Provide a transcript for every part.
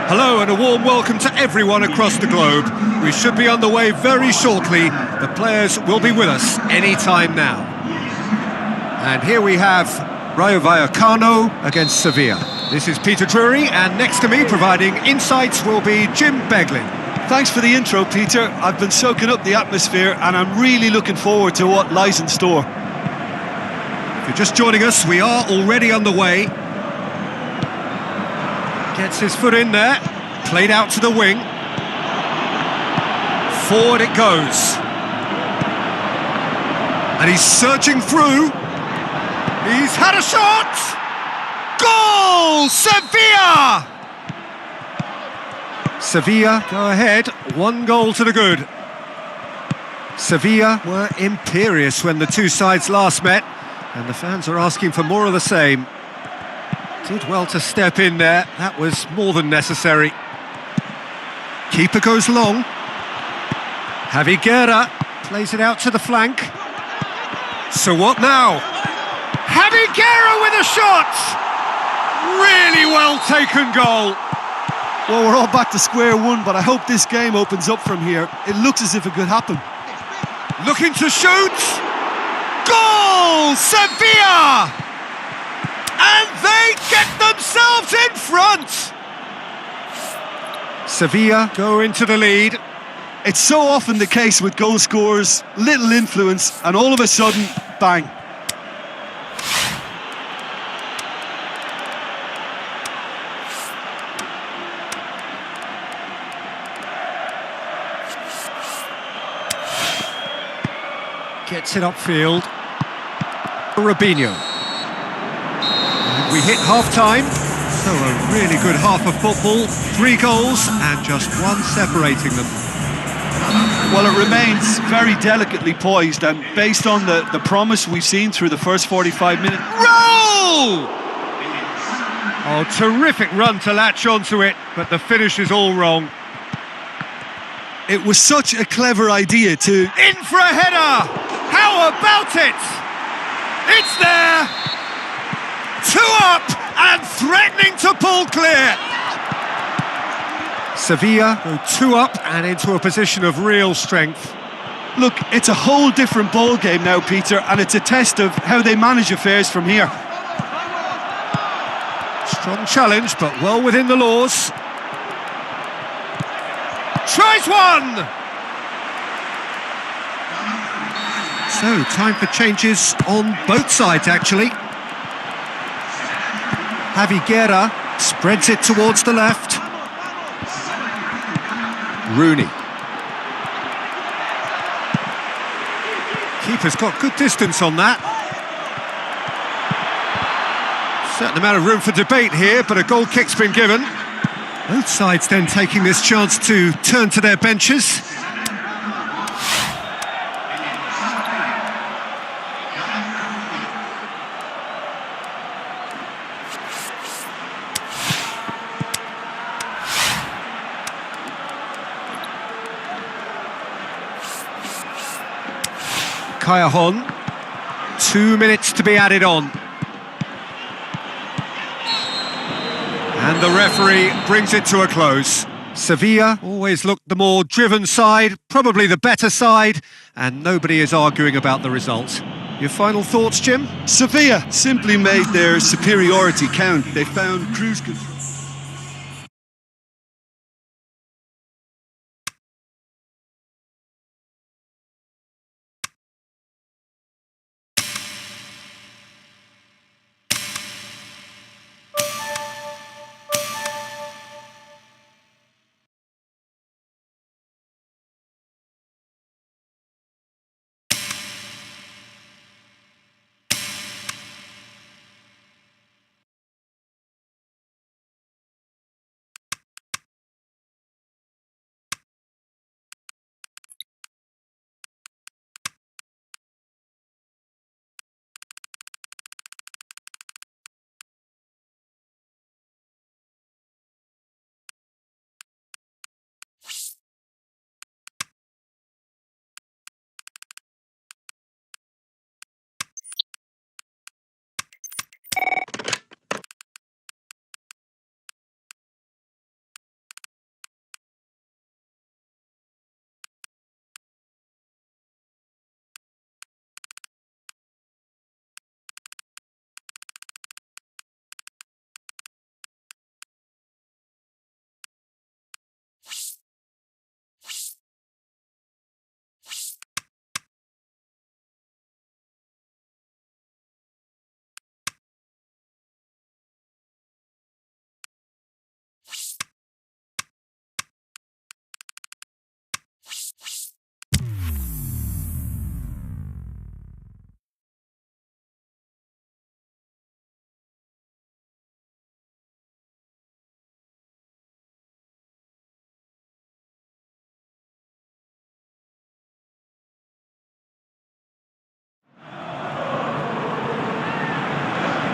Hello and a warm welcome to everyone across the globe. We should be underway very shortly. The players will be with us any time now. And here we have Rayo Vallecano against Sevilla. This is Peter Drury, and next to me providing insights will be Jim Beglin. Thanks for the intro, Peter. I've been soaking up the atmosphere and I'm really looking forward to what lies in store. If you're just joining us, we are already underway. Gets his foot in there, played out to the wing. Forward it goes. And he's surging through. He's had a shot! Goal! Sevilla! Sevilla go ahead, 1 goal to the good. Sevilla were imperious when the two sides last met, and the fans are asking for more of the same. Did well to step in there, that was more than necessary. Keeper goes long. Javi Guerra plays it out to the flank. So what now? Javi Guerra with a shot! Really well taken goal. Well, we're all back to square one, but I hope this game opens up from here. It looks as if it could happen. Looking to shoot! Goal! Sevilla! And they get themselves in front! Sevilla go into the lead. It's so often the case with goal scorers, little influence, and all of a sudden, bang. Gets it upfield. Robinho. We hit half-time, so a really good half of football. 3 goals and just 1 separating them. Well, it remains very delicately poised, and based on the promise we've seen through the first 45 minutes... Roll! Oh, terrific run to latch onto it, but the finish is all wrong. It was such a clever idea to... In for a header! How about it? It's there! 2 up and threatening to pull clear. Sevilla go 2 up and into a position of real strength. Look, it's a whole different ball game now, Peter, and it's a test of how they manage affairs from here. Strong challenge, but well within the laws. Tries one! So, time for changes on both sides, actually. Javi Guerra spreads it towards the left. Rooney. Keeper's got good distance on that. Certain amount of room for debate here, but a goal kick's been given. Both sides then taking this chance to turn to their benches. Callejon, 2 minutes to be added on. And the referee brings it to a close. Sevilla always looked the more driven side, probably the better side, and nobody is arguing about the result. Your final thoughts, Jim? Sevilla simply made their superiority count. They found cruise control.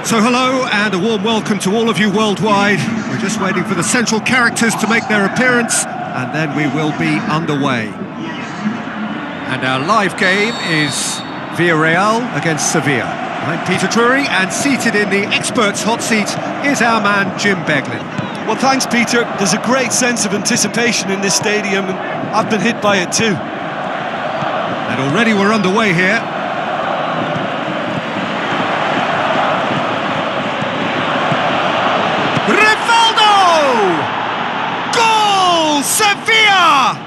So hello and a warm welcome to all of you worldwide. We're just waiting for the central characters to make their appearance and then we will be underway. And our live game is Villarreal against Sevilla. I'm Peter Drury and seated in the experts' hot seat is our man Jim Beglin. Well, thanks, Peter. There's a great sense of anticipation in this stadium, and I've been hit by it too. And already we're underway here. Rivaldo! Goal! Sevilla!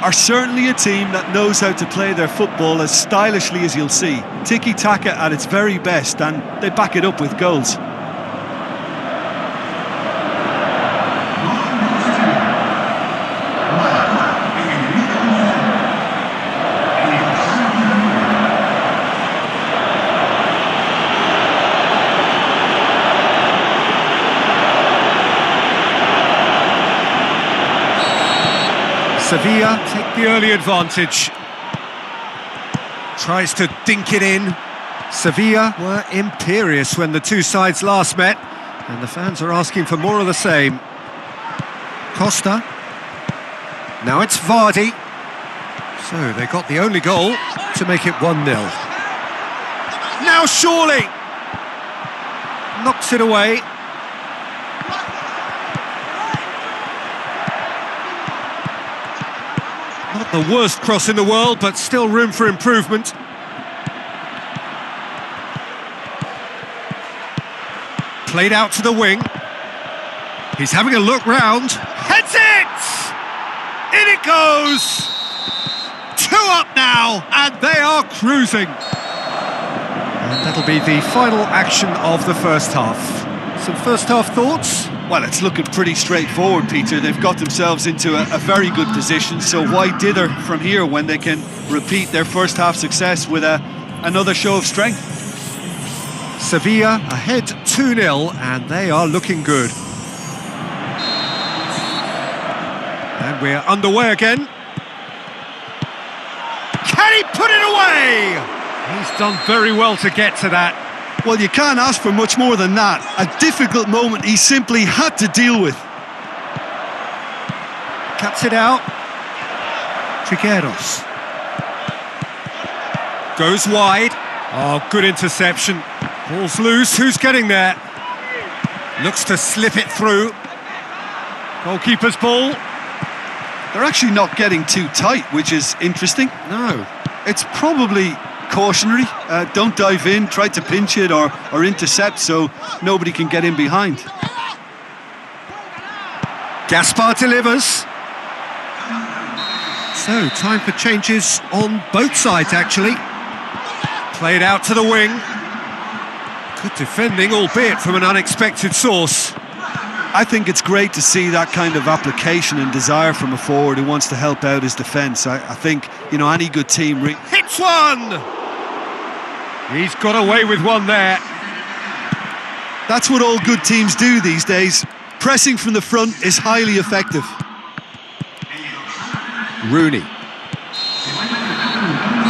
Are certainly a team that knows how to play their football as stylishly as you'll see. Tiki-taka at its very best, and they back it up with goals. Sevilla take the early advantage. Tries to dink it in. Sevilla were imperious when the two sides last met, and the fans are asking for more of the same. Costa. Now it's Vardy. So they got the only goal to make it 1-0. Now surely! Knocks it away. Not the worst cross in the world, but still room for improvement. Played out to the wing. He's having a look round. Heads it! In it goes! 2 up now, and they are cruising. And that'll be the final action of the first half. Some first half thoughts? Well, it's looking pretty straightforward, Peter. They've got themselves into a very good position, so why dither from here when they can repeat their first half success with another show of strength? Sevilla ahead 2-0 and they are looking good. And we're underway again. Can he put it away? He's done very well to get to that. Well, you can't ask for much more than that. A difficult moment he simply had to deal with. Cuts it out. Trigueros. Goes wide. Oh, good interception. Ball's loose. Who's getting there? Looks to slip it through. Goalkeeper's ball. They're actually not getting too tight, which is interesting. No. It's probably cautionary. Don't dive in, try to pinch it or intercept so nobody can get in behind. Gaspar delivers. So, time for changes on both sides, actually. Played out to the wing. Good defending, albeit from an unexpected source. I think it's great to see that kind of application and desire from a forward who wants to help out his defence. I think, you know, any good team... Hits one! He's got away with one there. That's what all good teams do these days. Pressing from the front is highly effective. Rooney.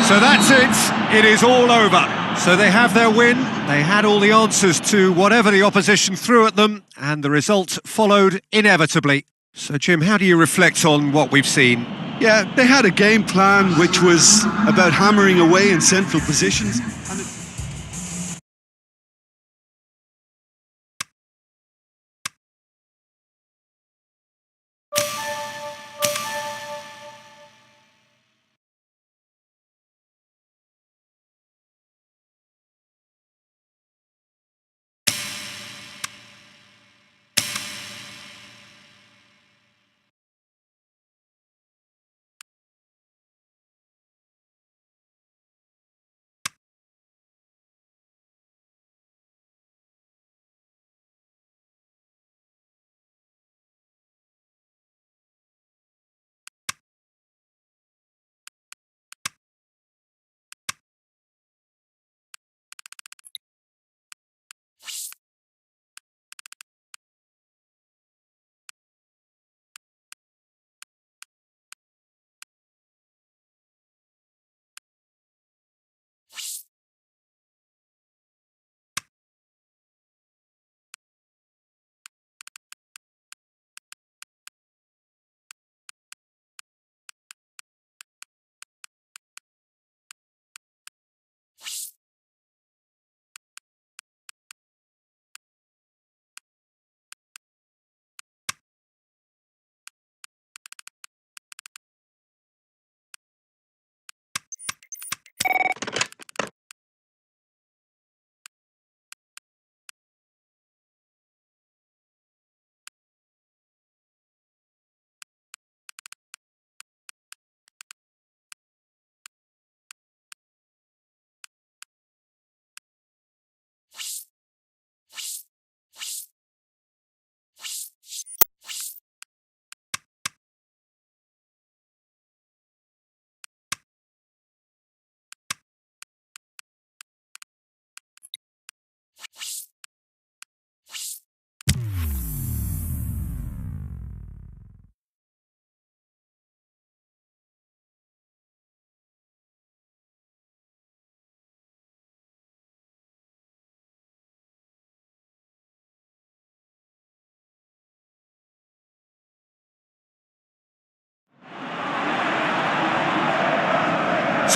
So that's it. It is all over. So they have their win. They had all the answers to whatever the opposition threw at them, and the result followed inevitably. So, Jim, how do you reflect on what we've seen? Yeah, they had a game plan which was about hammering away in central positions.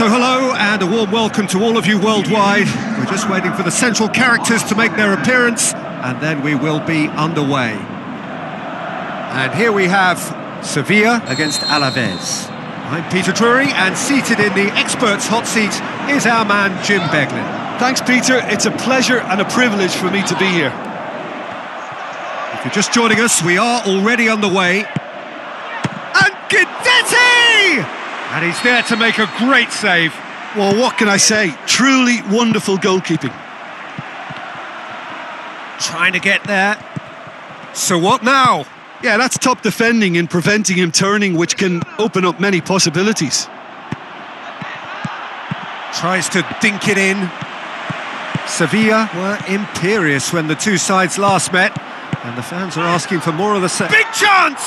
So hello and a warm welcome to all of you worldwide. We're just waiting for the central characters to make their appearance and then we will be underway. And here we have Sevilla against Alaves. I'm Peter Drury and seated in the experts' hot seat is our man Jim Beglin. Thanks, Peter. It's a pleasure and a privilege for me to be here. If you're just joining us, we are already underway. And Guidetti! And he's there to make a great save. Well, what can I say? Truly wonderful goalkeeping. Trying to get there. So what now? Yeah, that's top defending and preventing him turning, which can open up many possibilities. Tries to dink it in. Sevilla were imperious when the two sides last met, and the fans are asking for more of the same. Big chance!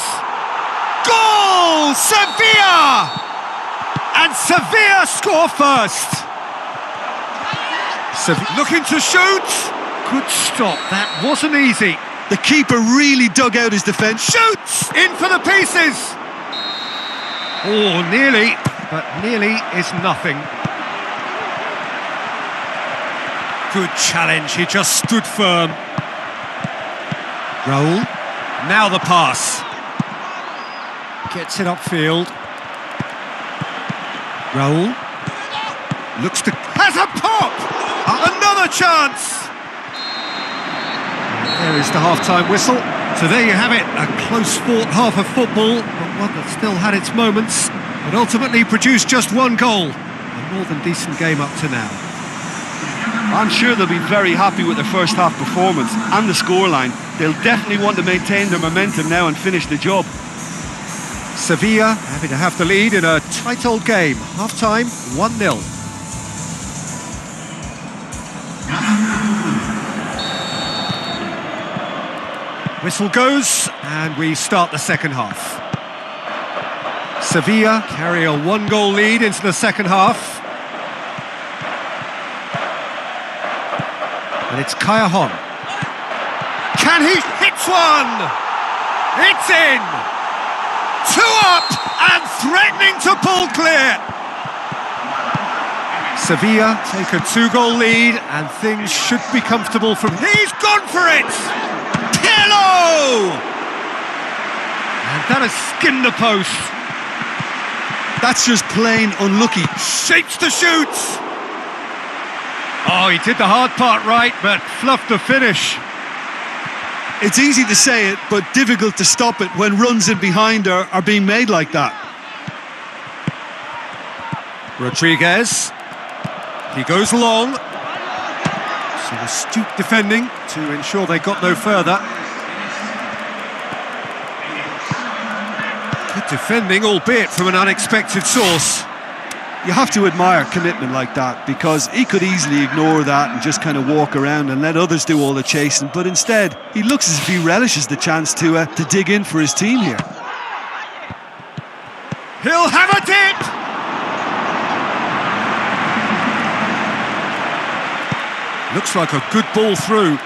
Goal! Sevilla! And Sevilla score first. Looking to shoot. Good stop. That wasn't easy. The keeper really dug out his defence. Shoots! In for the pieces! Oh, nearly, but nearly is nothing. Good challenge, he just stood firm. Raul, now the pass. Gets it upfield. Raul, looks to... has a pop! Another chance! There is the half-time whistle. So there you have it, a close-fought half of football, but one that still had its moments, but ultimately produced just one goal. A more than decent game up to now. I'm sure they'll be very happy with their first half performance and the scoreline. They'll definitely want to maintain their momentum now and finish the job. Sevilla happy to have the lead in a tight old game. Half-time, 1-0. Whistle goes, and we start the second half. Sevilla carry a one-goal lead into the second half. And it's Callejon. Can he hit one? It's in! 2 up and threatening to pull clear. Sevilla take a 2-goal lead and things should be comfortable from... He's gone for it! Pirlo! And that has skimmed the post. That's just plain unlucky. Shapes to shoot! Oh, he did the hard part right, but fluffed the finish. It's easy to say it, but difficult to stop it when runs in behind are being made like that. Rodriguez. He goes long. Some astute defending to ensure they got no further. Good defending, albeit from an unexpected source. You have to admire commitment like that, because he could easily ignore that and just kind of walk around and let others do all the chasing, but instead he looks as if he relishes the chance to dig in for his team here. He'll have a dip! Looks like a good ball through.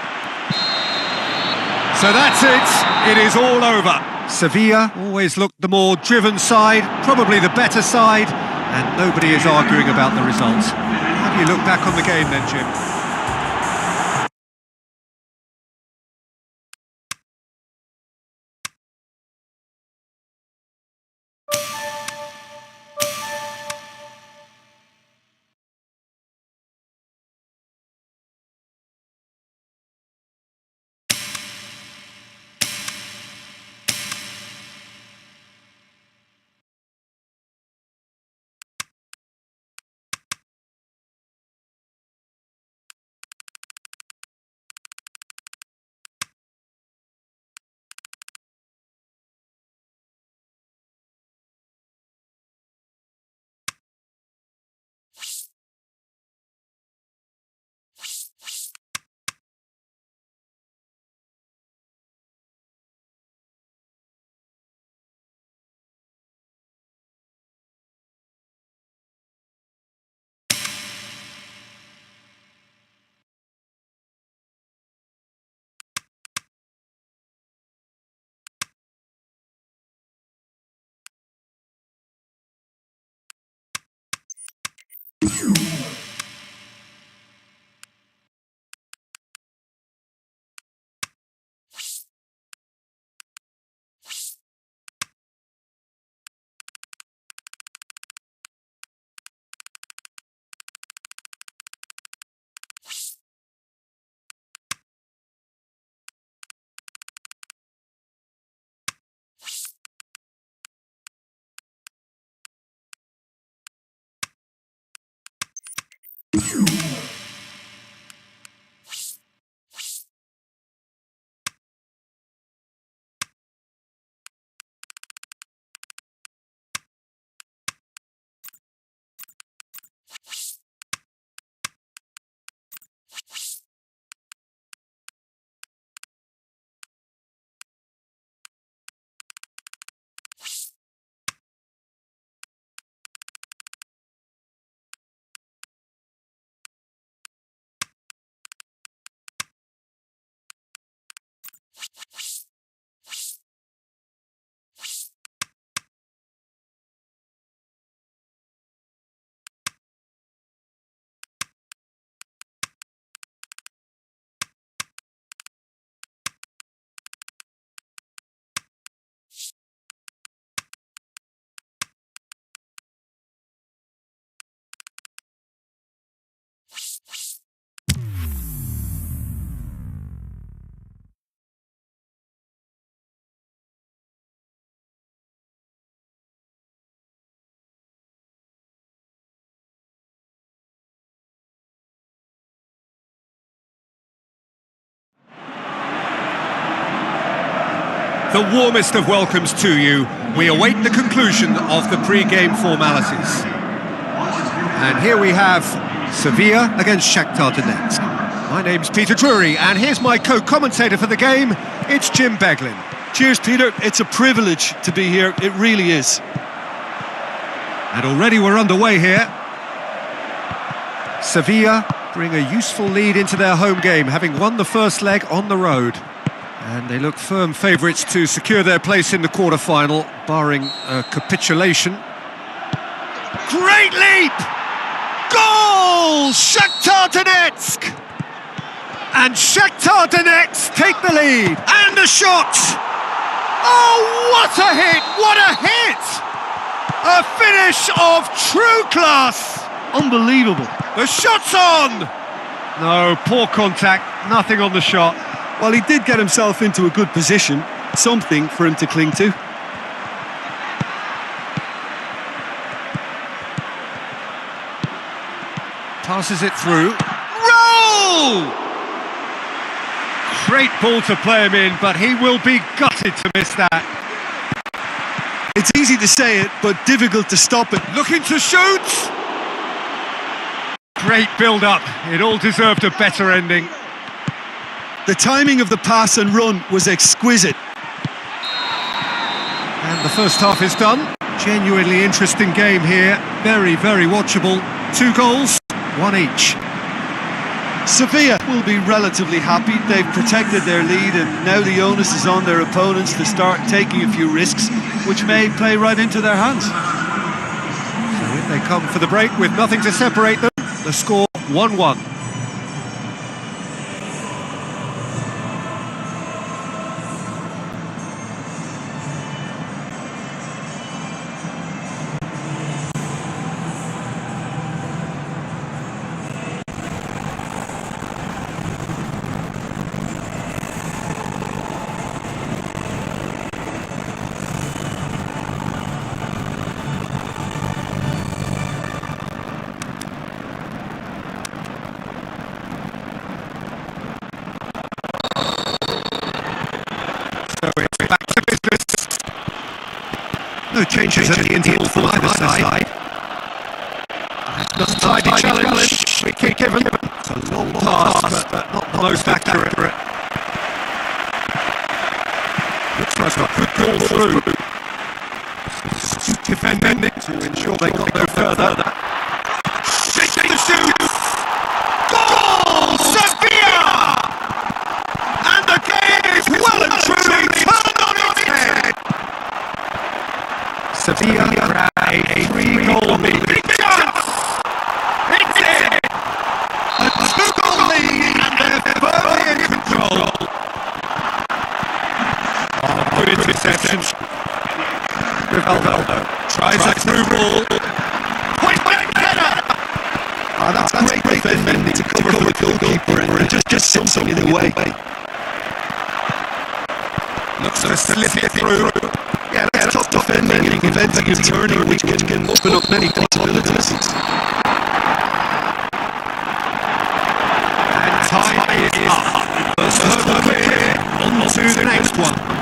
So that's it, it is all over. Sevilla always looked the more driven side, probably the better side, and nobody is arguing about the results. How do you look back on the game then, Jim? The warmest of welcomes to you. We await the conclusion of the pre-game formalities. And here we have Sevilla against Shakhtar Donetsk. My name's Peter Drury, and here's my co-commentator for the game. It's Jim Beglin. Cheers, Peter. It's a privilege to be here. It really is. And already we're underway here. Sevilla bring a useful lead into their home game, having won the first leg on the road. And they look firm favourites to secure their place in the quarter-final, barring a capitulation. Great leap! Goal! Shakhtar Donetsk! And Shakhtar Donetsk take the lead. And a shot! Oh, what a hit! What a hit! A finish of true class! Unbelievable. The shot's on! No, poor contact, nothing on the shot. Well, he did get himself into a good position, something for him to cling to. Passes it through. Roll! Great ball to play him in, but he will be gutted to miss that. It's easy to say it, but difficult to stop it. Looking to shoot! Great build-up. It all deserved a better ending. The timing of the pass and run was exquisite. And the first half is done. Genuinely interesting game here. Very, very watchable. 2 goals, 1 each. Sevilla will be relatively happy. They've protected their lead, and now the onus is on their opponents to start taking a few risks, which may play right into their hands. So if they come for the break with nothing to separate them, the score 1-1. So it's back to business. No changes at the interval for either side. Not a tidy challenge. Free kick given. It's a long pass, but not the most accurate. Looks like a good ball through. Defending to ensure they got no further. Shake the shoot! Goal! Sevilla! And the game is well and truly turned on its head! Sevilla are a 3-goal lead. Valdo tries a through ball. Point blank header. That's great defending to cover for the goalkeeper and just something in the way. Looks to slip it through. Yeah, that's tough defending and preventing him turning, which can open up many possibilities. And time is up. First hurdle clear. On to the next one.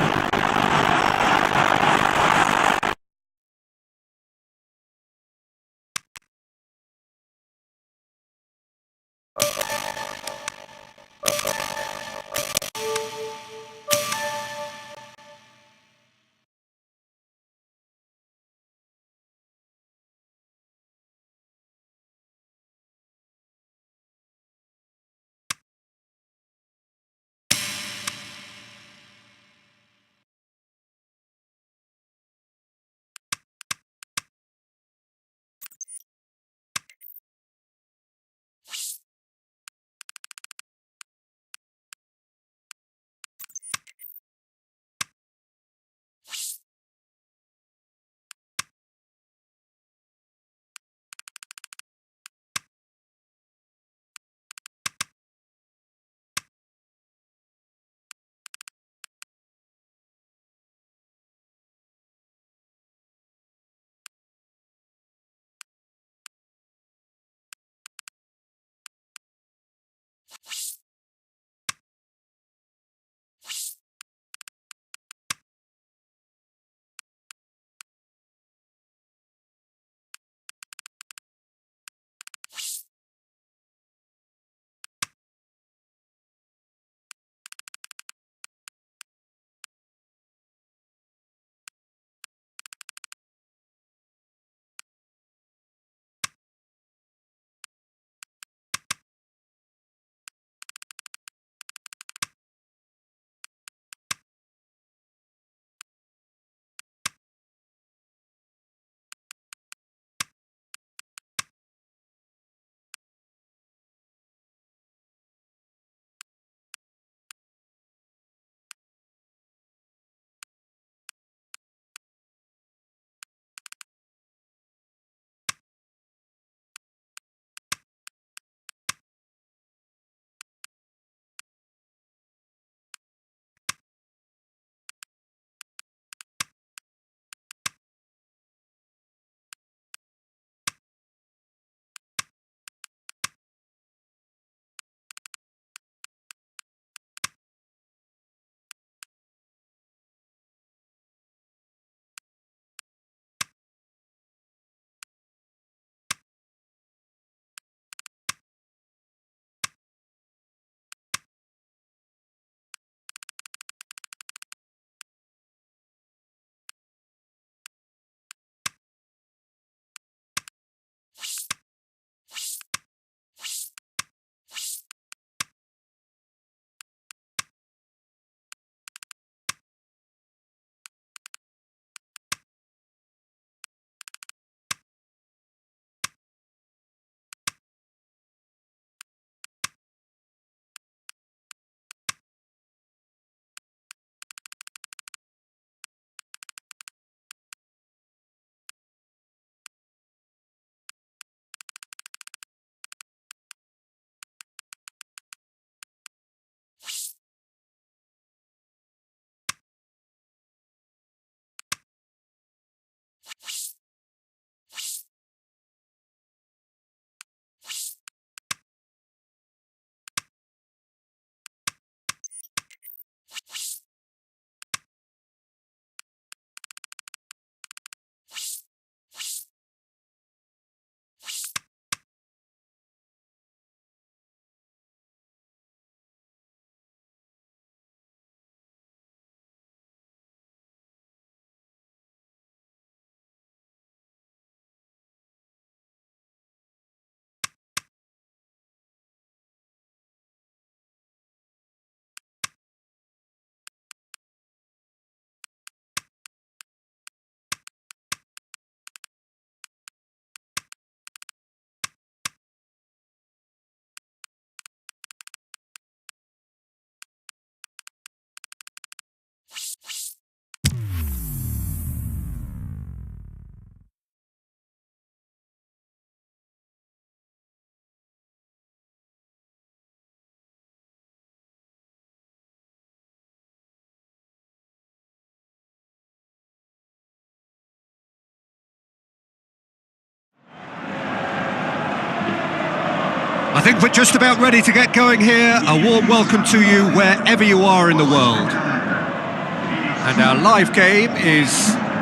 We're just about ready to get going here. A warm welcome to you wherever you are in the world. And our live game is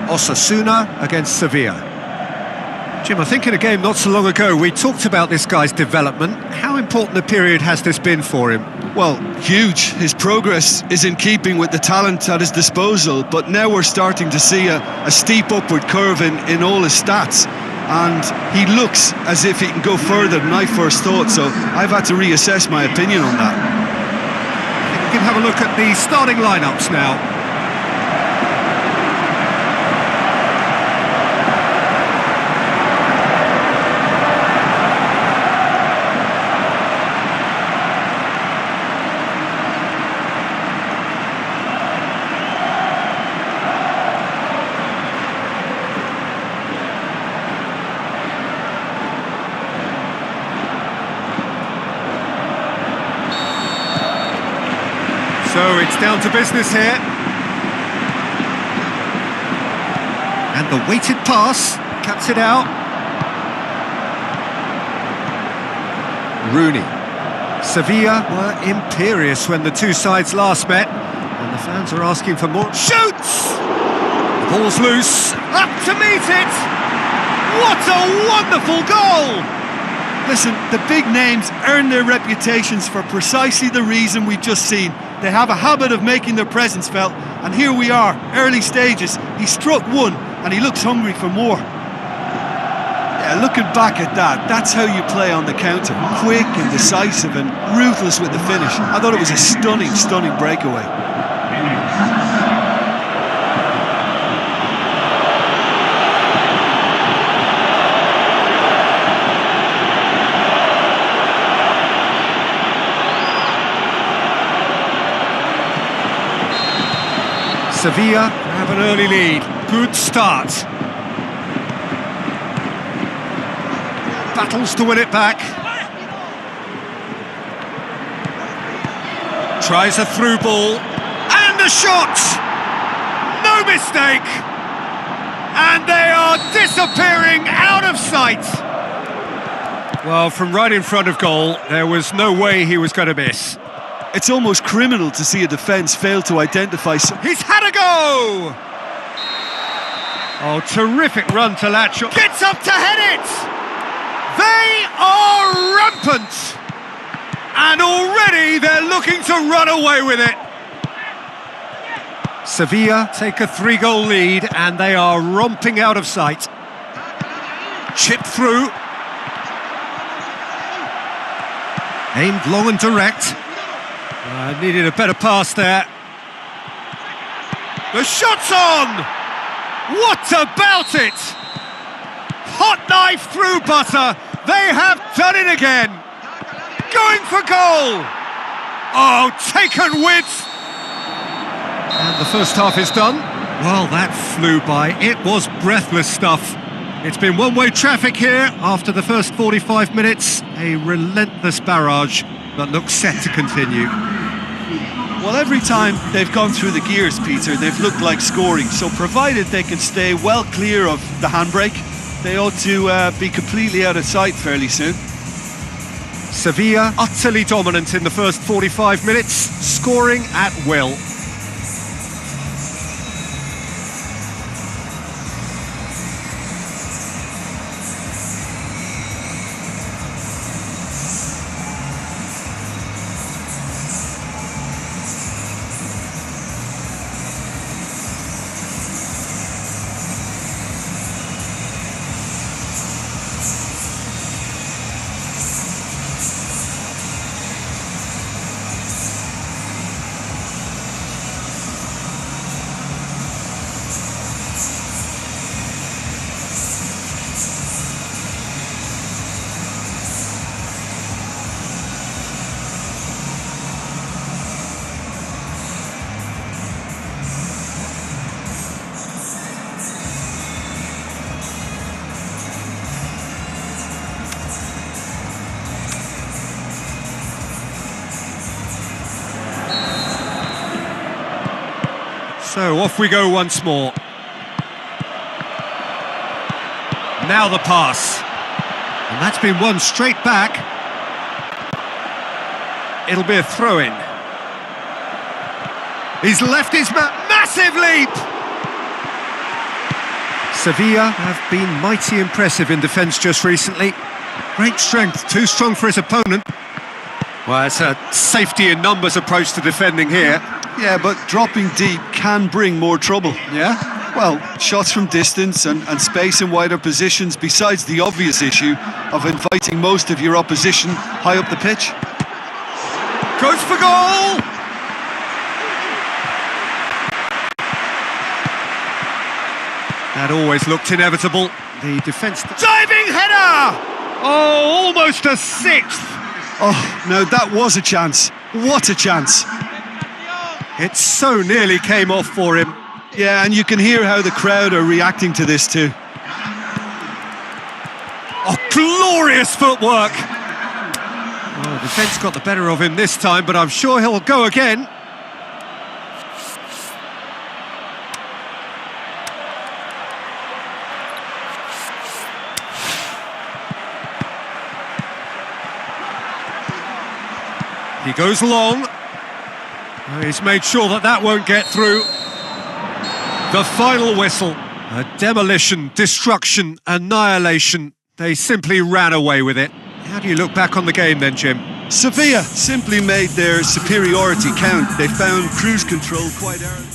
Osasuna against Sevilla. Jim, I think in a game not so long ago we talked about this guy's development. How important a period has this been for him? Well, huge. His progress is in keeping with the talent at his disposal, but now we're starting to see a steep upward curve in all his stats. And he looks as if he can go further than I first thought, so I've had to reassess my opinion on that. We can have a look at the starting lineups now. So it's down to business here. And the weighted pass cuts it out. Rooney. Sevilla were imperious when the two sides last met, and the fans are asking for more. Shoots! The ball's loose. Up to meet it! What a wonderful goal! Listen, the big names earn their reputations for precisely the reason we've just seen. They have a habit of making their presence felt, and here we are, early stages. He struck one, and he looks hungry for more. Yeah, looking back at that, that's how you play on the counter. Quick and decisive and ruthless with the finish. I thought it was a stunning, stunning breakaway. Sevilla have an early lead. Good start. Battles to win it back. Tries a through ball. And a shot! No mistake! And they are disappearing out of sight! Well, from right in front of goal, there was no way he was going to miss. It's almost criminal to see a defence fail to identify. He's had a go! Oh, terrific run to Lacho. Gets up to head it! They are rampant! And already they're looking to run away with it. Sevilla take a 3-goal lead and they are romping out of sight. Chip through. Aimed long and direct. Needed a better pass there. The shot's on! What about it? Hot knife through butter. They have done it again. Going for goal. Oh, taken with. And the first half is done. Well, that flew by. It was breathless stuff. It's been one-way traffic here after the first 45 minutes. A relentless barrage that looks set to continue. Well, every time they've gone through the gears, Peter, they've looked like scoring. So provided they can stay well clear of the handbrake, they ought to be completely out of sight fairly soon. Sevilla utterly dominant in the first 45 minutes, scoring at will. So off we go once more. Now the pass. And that's been won straight back. It'll be a throw-in. He's left his massive leap! Sevilla have been mighty impressive in defence just recently. Great strength, too strong for his opponent. Well, it's a safety in numbers approach to defending here. Yeah, but dropping deep can bring more trouble. Yeah? Well, shots from distance and space in wider positions, besides the obvious issue of inviting most of your opposition high up the pitch. Goes for goal! That always looked inevitable. The defence... Diving header! Oh, almost a sixth! Oh, no, that was a chance. What a chance. It so nearly came off for him. Yeah, and you can hear how the crowd are reacting to this too. Oh, glorious footwork! Oh, the defence got the better of him this time, but I'm sure he'll go again. He goes long. He's made sure that won't get through. The final whistle. A demolition, destruction, annihilation. They simply ran away with it. How do you look back on the game then, Jim? Sevilla simply made their superiority count. They found cruise control quite early.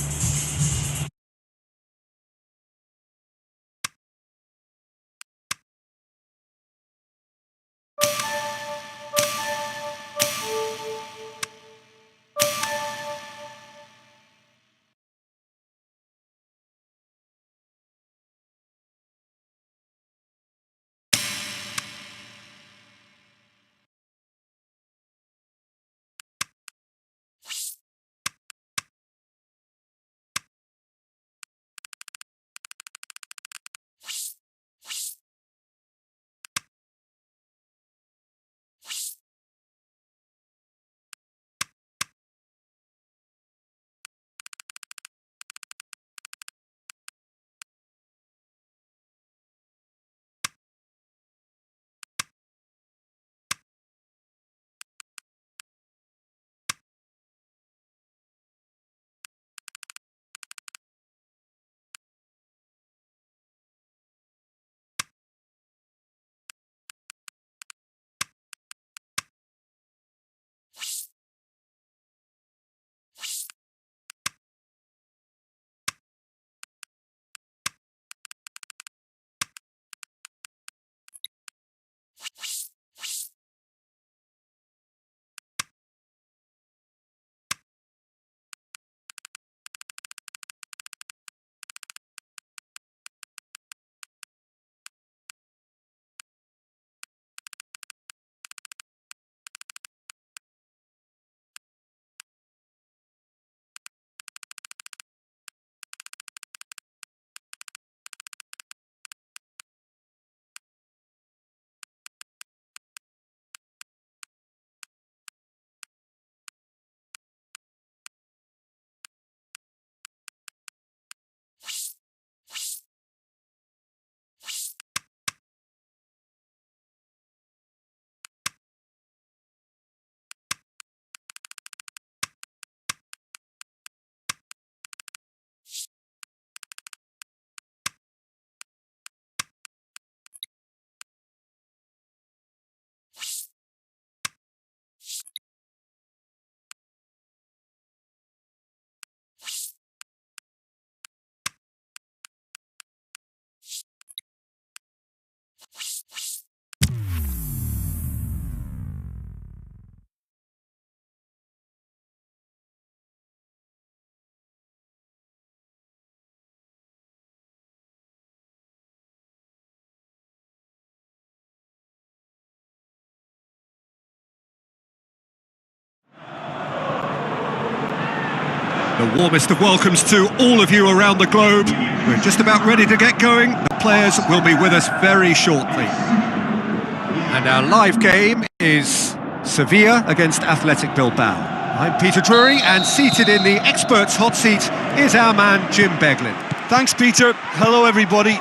The warmest of welcomes to all of you around the globe. We're just about ready to get going. The players will be with us very shortly. And our live game is Sevilla against Athletic Bilbao. I'm Peter Drury, and seated in the experts' hot seat is our man Jim Beglin. Thanks, Peter. Hello, everybody.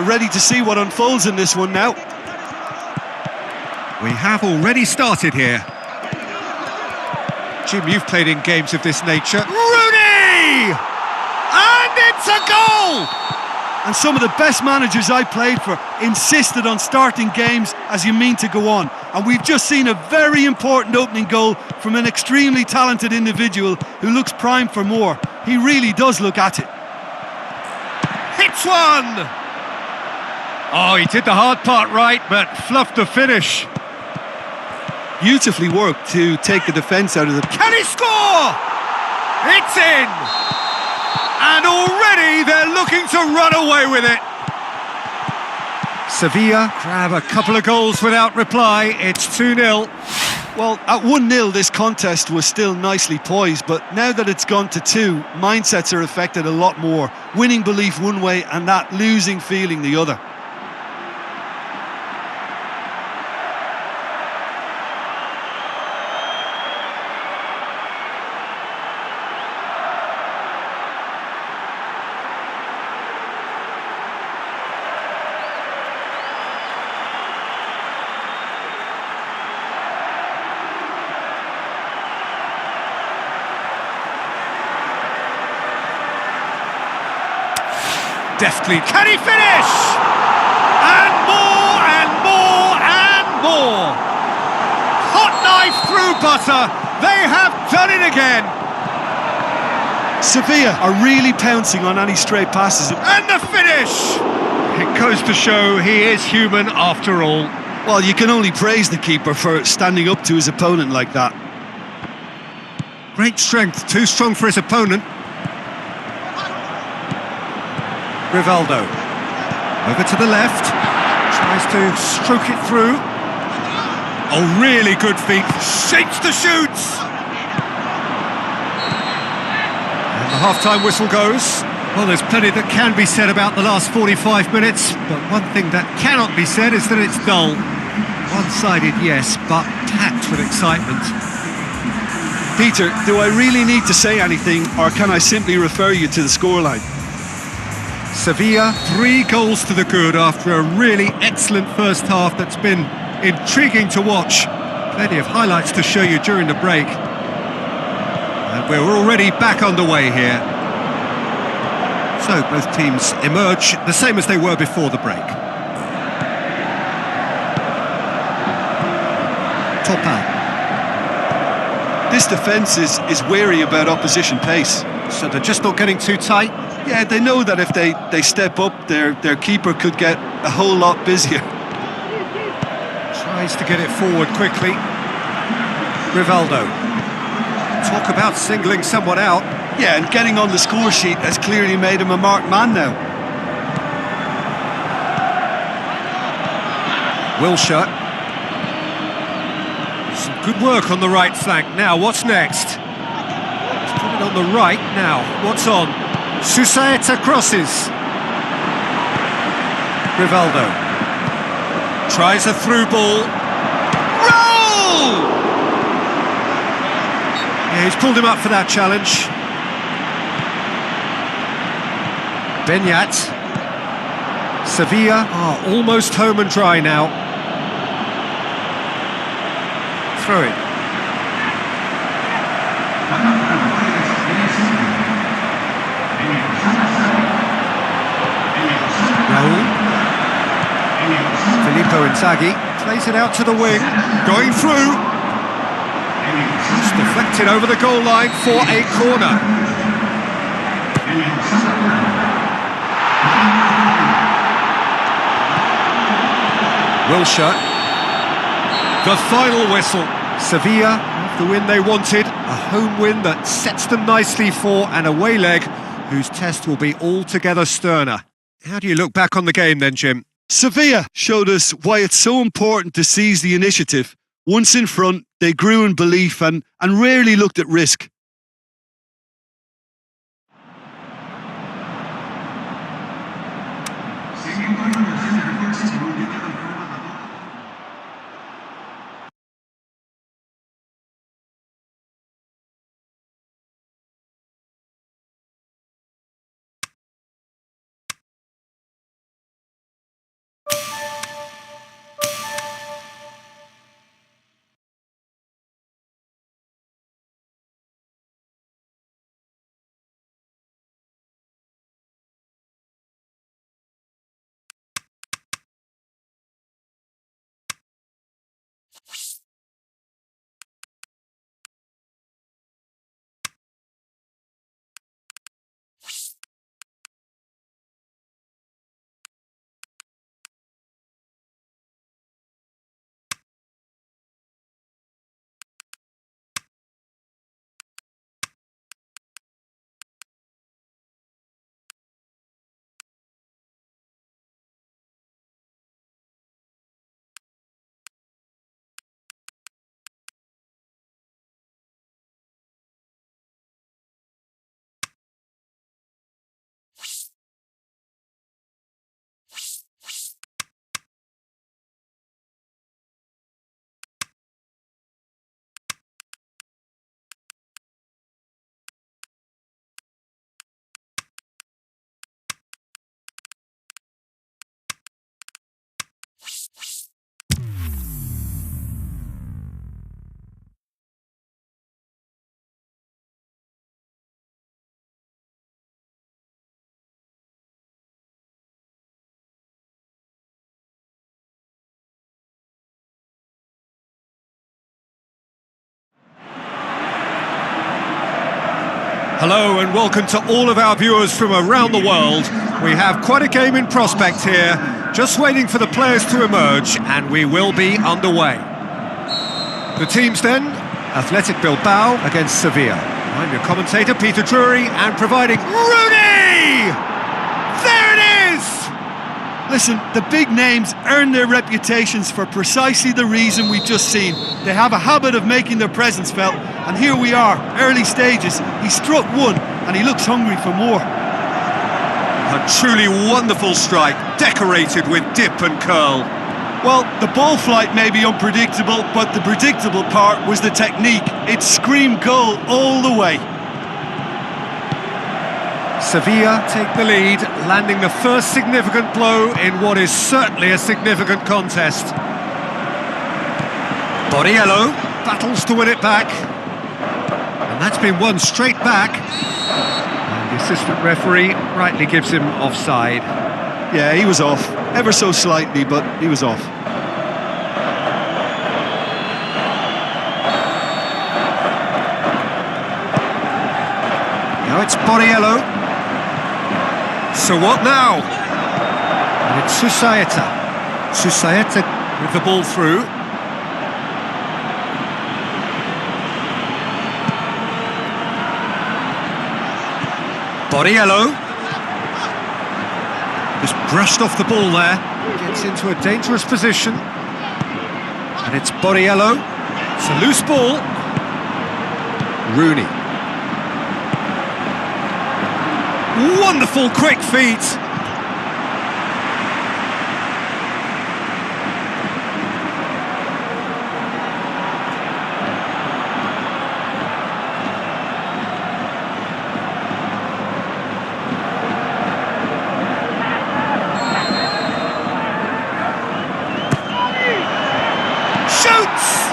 Ready to see what unfolds in this one now. We have already started here. Jim, you've played in games of this nature. Rooney! And it's a goal! And some of the best managers I played for insisted on starting games as you mean to go on. And we've just seen a very important opening goal from an extremely talented individual who looks primed for more. He really does look at it. Hits one! Oh, he did the hard part right, but fluffed the finish. Beautifully worked to take the defence out of the... Can he score? It's in! And already they're looking to run away with it. Sevilla grab a couple of goals without reply. It's 2-0. Well, at 1-0 this contest was still nicely poised, but now that it's gone to 2, mindsets are affected a lot more. Winning belief one way and that losing feeling the other. Deftly, can he finish? And more and more and more. Hot knife through butter. They have done it again. Sevilla are really pouncing on any stray passes. And the finish. It goes to show he is human after all. Well, you can only praise the keeper for standing up to his opponent like that. Great strength, too strong for his opponent. Rivaldo, over to the left, tries to stroke it through. Oh, really good feet, shapes the shoots! And the half-time whistle goes. Well, there's plenty that can be said about the last 45 minutes, but one thing that cannot be said is that it's dull. One-sided, yes, but packed with excitement. Peter, do I really need to say anything, or can I simply refer you to the scoreline? Sevilla, 3 goals to the good after a really excellent first half that's been intriguing to watch. Plenty of highlights to show you during the break. And we're already back underway here. So both teams emerge the same as they were before the break. Topa. This defence is wary about opposition pace. So they're just not getting too tight? Yeah, they know that if they step up, their keeper could get a whole lot busier. Tries to get it forward quickly. Rivaldo. Talk about singling someone out. Yeah, and getting on the score sheet has clearly made him a marked man now. Wilshere. Some good work on the right flank. Now, what's next? He's put it on the right. Now, what's on? Susaeta crosses. Rivaldo tries a through ball. Roll! Yeah, he's pulled him up for that challenge. Benyat. Sevilla are almost home and dry now. Throw it. Raul. Filippo Inzaghi plays it out to the wing, going through. It's deflected over the goal line for a corner. Wilshere. The final whistle. Sevilla have the win they wanted, a home win that sets them nicely for an away leg whose test will be altogether sterner. How do you look back on the game then, Jim? Sevilla showed us why it's so important to seize the initiative. Once in front, they grew in belief and rarely looked at risk. Hello and welcome to all of our viewers from around the world. We have quite a game in prospect here, just waiting for the players to emerge, and we will be underway. The teams then, Athletic Bilbao against Sevilla. I'm your commentator, Peter Drury, and providing Rooney! There it is! Listen, the big names earn their reputations for precisely the reason we've just seen. They have a habit of making their presence felt, and here we are, early stages. He struck one, and he looks hungry for more. A truly wonderful strike, decorated with dip and curl. Well, the ball flight may be unpredictable, but the predictable part was the technique. It screamed goal all the way. Sevilla take the lead, landing the first significant blow in what is certainly a significant contest. Borriello battles to win it back. And that's been won straight back. And the assistant referee rightly gives him offside. Yeah, he was off. Ever so slightly, but he was off. Now it's Borriello. So what now? And it's Susaeta. Susaeta with the ball through. Borriello. Just brushed off the ball there. Gets into a dangerous position. And it's Borriello. It's a loose ball. Rooney. Wonderful quick feet. Shoots!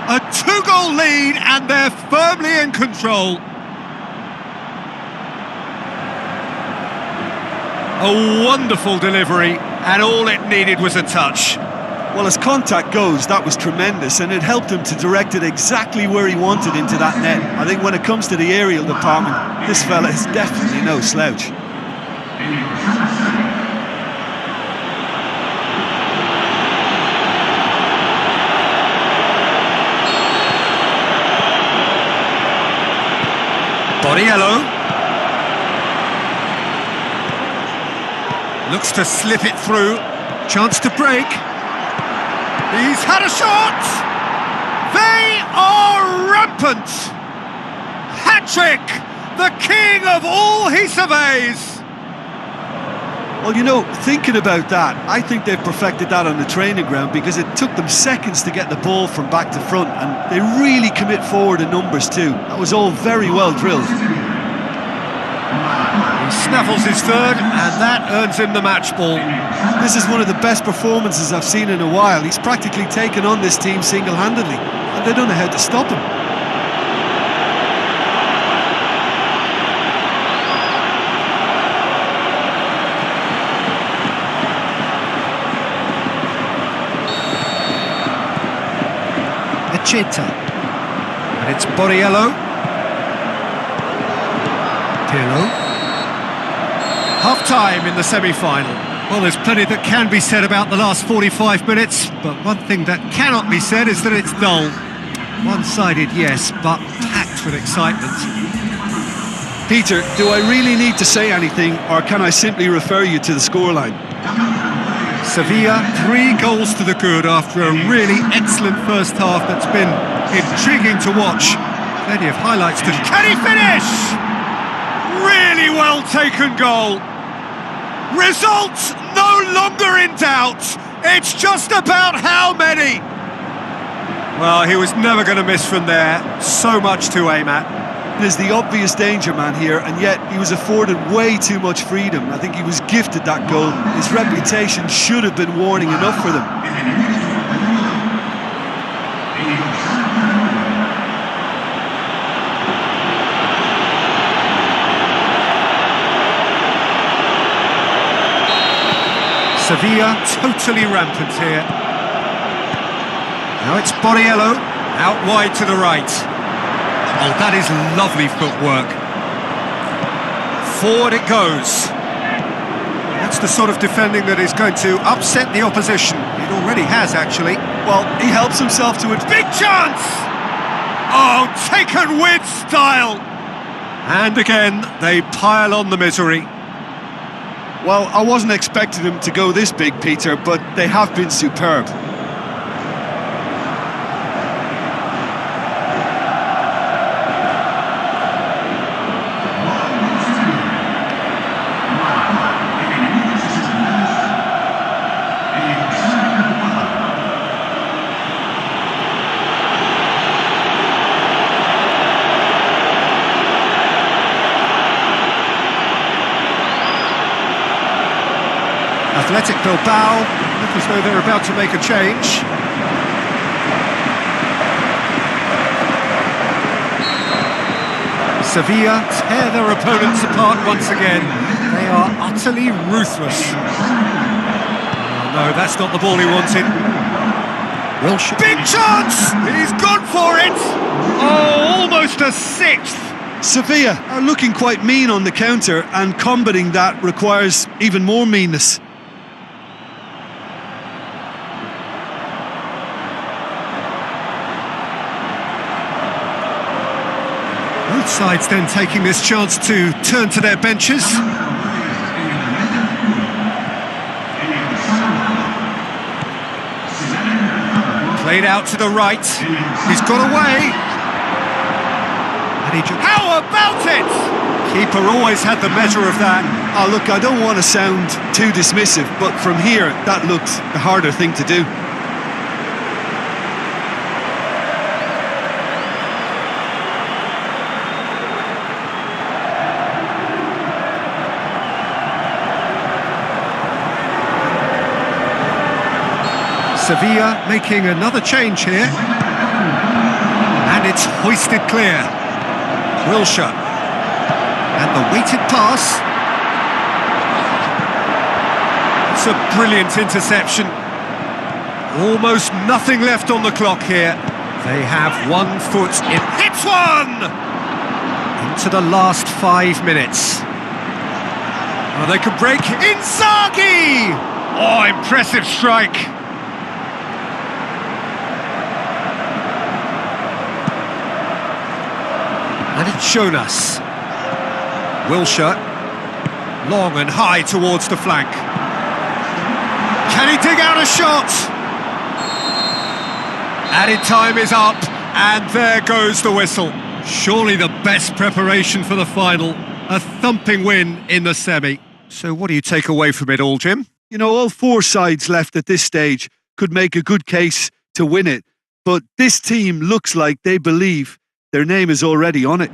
A two-goal lead, and they're firmly in control. A wonderful delivery, and all it needed was a touch. Well, as contact goes, that was tremendous, and it helped him to direct it exactly where he wanted into that net. I think when it comes to the aerial department, this fella is definitely no slouch. Borriello looks to slip it through. Chance to break. He's had a shot. They are rampant. Hat-trick. The king of all he surveys. Well, you know, thinking about that, I think they've perfected that on the training ground, because it took them seconds to get the ball from back to front, and they really commit forward in numbers too. That was all very well drilled. He snaffles his third, and that earns him the match ball. This is one of the best performances I've seen in a while. He's practically taken on this team single-handedly, and they don't know how to stop him. And it's Borriello. Pirlo. Half-time in the semi-final. Well, there's plenty that can be said about the last 45 minutes, but one thing that cannot be said is that it's dull. One-sided, yes, but packed with excitement. Peter, do I really need to say anything, or can I simply refer you to the scoreline? Sevilla, 3 goals to the good after a really excellent first half that's been intriguing to watch. Plenty of highlights to... Can he finish? Really well taken goal. Results no longer in doubt. It's just about how many. Well, he was never going to miss from there. So much to aim at. Is the obvious danger man here, and yet he was afforded way too much freedom. I think he was gifted that goal. His reputation should have been warning enough for them. Sevilla totally rampant here. Now it's Borriello, out wide to the right. Oh, that is lovely footwork. Forward it goes. That's the sort of defending that is going to upset the opposition. It already has, actually. Well, he helps himself to it. Big chance! Oh, taken with style! And again, they pile on the misery. Well, I wasn't expecting him to go this big, Peter, but they have been superb. Athletic Bilbao look as though they're about to make a change. Sevilla tear their opponents apart once again. They are utterly ruthless. Oh, no, that's not the ball he wanted. Wilshere. Big chance! He's gone for it! Oh, almost a sixth! Sevilla are looking quite mean on the counter, and combating that requires even more meanness. Both sides then taking this chance to turn to their benches. Played out to the right. He's got away. And how about it? Keeper always had the measure of that. Oh, look, I don't want to sound too dismissive, but from here, that looked the harder thing to do. Sevilla making another change here. And it's hoisted clear. Wilshere. And the weighted pass. It's a brilliant interception. Almost nothing left on the clock here. They have 1 foot in. Hits one! Into the last 5 minutes. Oh, they could break. Inzaghi! Oh, impressive strike. And it's shown us. Wilshere, long and high towards the flank. Can he dig out a shot? Added time is up, and there goes the whistle. Surely the best preparation for the final. A thumping win in the semi. So what do you take away from it all, Jim? You know, all 4 sides left at this stage could make a good case to win it, but this team looks like they believe their name is already on it.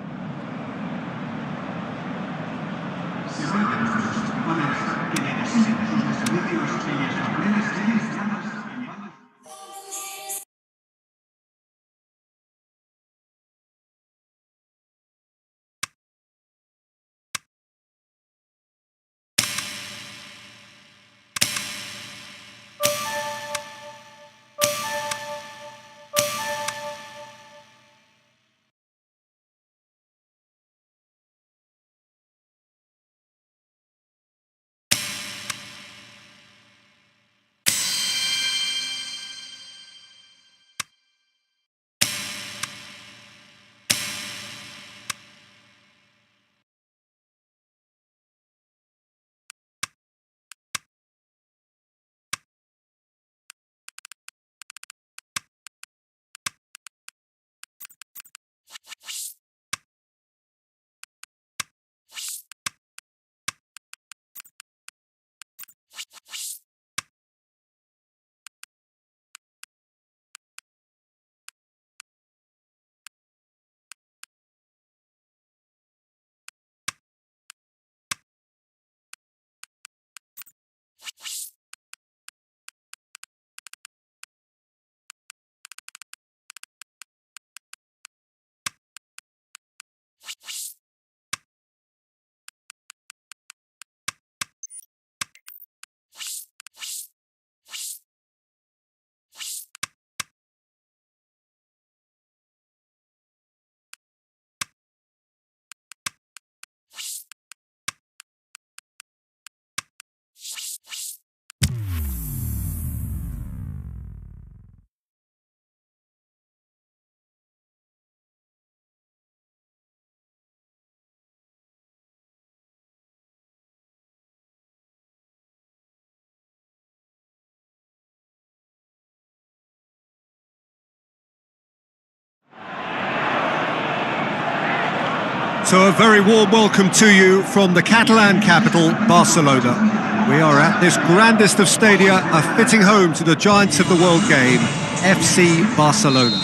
So a very warm welcome to you from the Catalan capital, Barcelona. We are at this grandest of stadia, a fitting home to the giants of the world game, FC Barcelona.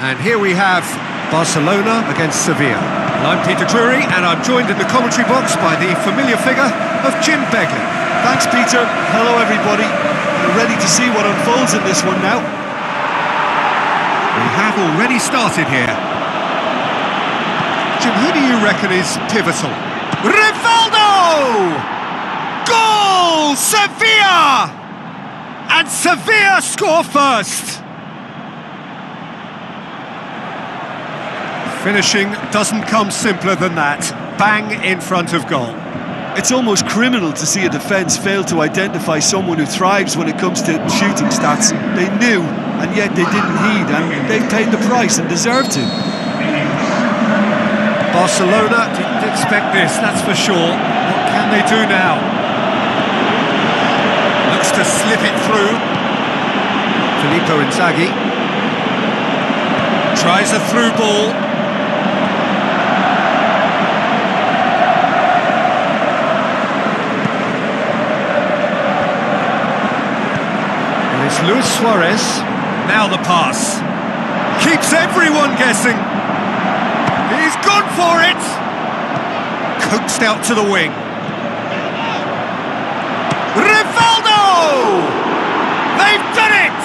And here we have Barcelona against Sevilla. I'm Peter Drury, and I'm joined in the commentary box by the familiar figure of Jim Beglin. Thanks, Peter. Hello, everybody. We're ready to see what unfolds in this one now. We have already started here. Jim, who do you reckon is pivotal? Rivaldo! Goal! Sevilla! And Sevilla score first! Finishing doesn't come simpler than that. Bang in front of goal. It's almost criminal to see a defence fail to identify someone who thrives when it comes to shooting stats. They knew, and yet they didn't heed, and they've paid the price and deserve to. Barcelona didn't expect this, that's for sure. What can they do now? Looks to slip it through. Filippo Inzaghi tries a through ball. It's Luis Suarez. Now the pass. Keeps everyone guessing. He's gone for it. Coaxed out to the wing. Rivaldo! They've done it!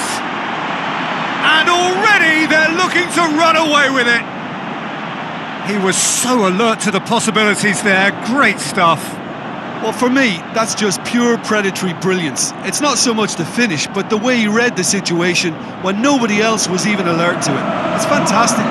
And already they're looking to run away with it. He was so alert to the possibilities there. Great stuff. Well, for me, that's just pure predatory brilliance. It's not so much the finish, but the way he read the situation when nobody else was even alert to it. It's fantastic.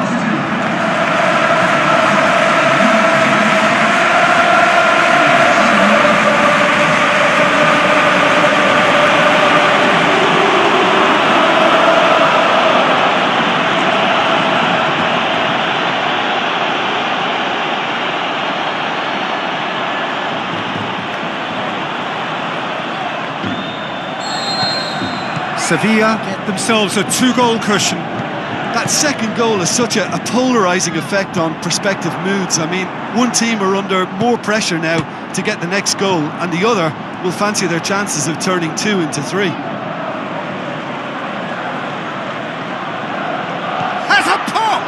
Sevilla get themselves a 2-goal cushion. That second goal has such a polarising effect on prospective moods. I mean, one team are under more pressure now to get the next goal, and the other will fancy their chances of turning 2 into 3. Has a pop!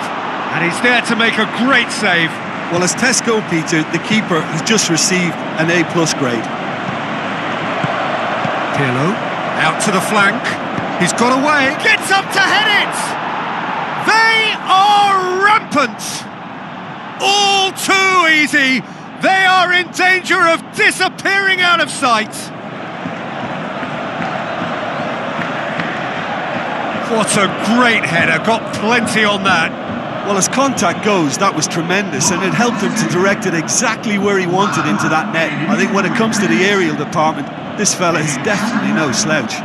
And he's there to make a great save. Well, as tests go, Peter, the keeper has just received an A+ grade. Pirlo out to the flank. He's got away, gets up to head it! They are rampant! All too easy! They are in danger of disappearing out of sight! What a great header, got plenty on that. Well, as contact goes, that was tremendous, and it helped him to direct it exactly where he wanted into that net. I think when it comes to the aerial department, this fella is definitely no slouch.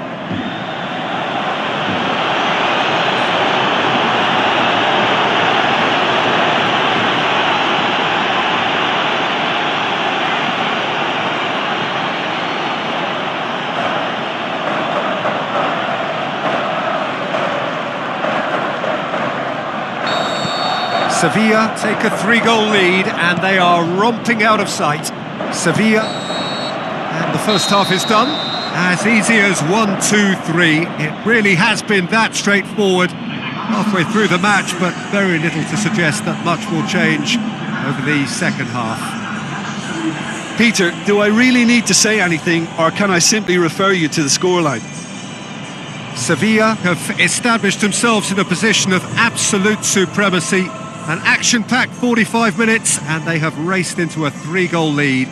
Sevilla take a 3-goal lead and they are romping out of sight. Sevilla, and the first half is done. As easy as 1, 2, 3. It really has been that straightforward halfway through the match, but very little to suggest that much will change over the second half. Peter, do I really need to say anything, or can I simply refer you to the scoreline? Sevilla have established themselves in a position of absolute supremacy. An action-packed 45 minutes, and they have raced into a 3-goal lead.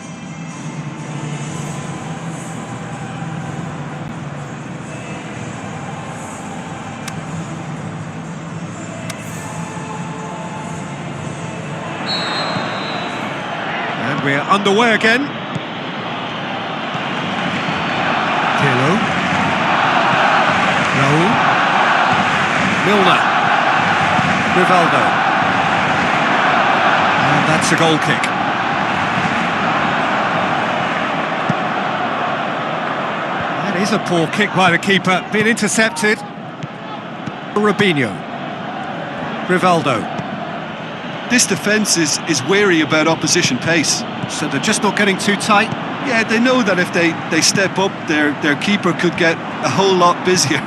And we're underway again. Pirlo. Raul. Milner. Rivaldo. And that's a goal kick. That is a poor kick by the keeper, been intercepted. Robinho. Rivaldo. This defence is wary about opposition pace. So they're just not getting too tight. Yeah, they know that if they step up, their keeper could get a whole lot busier.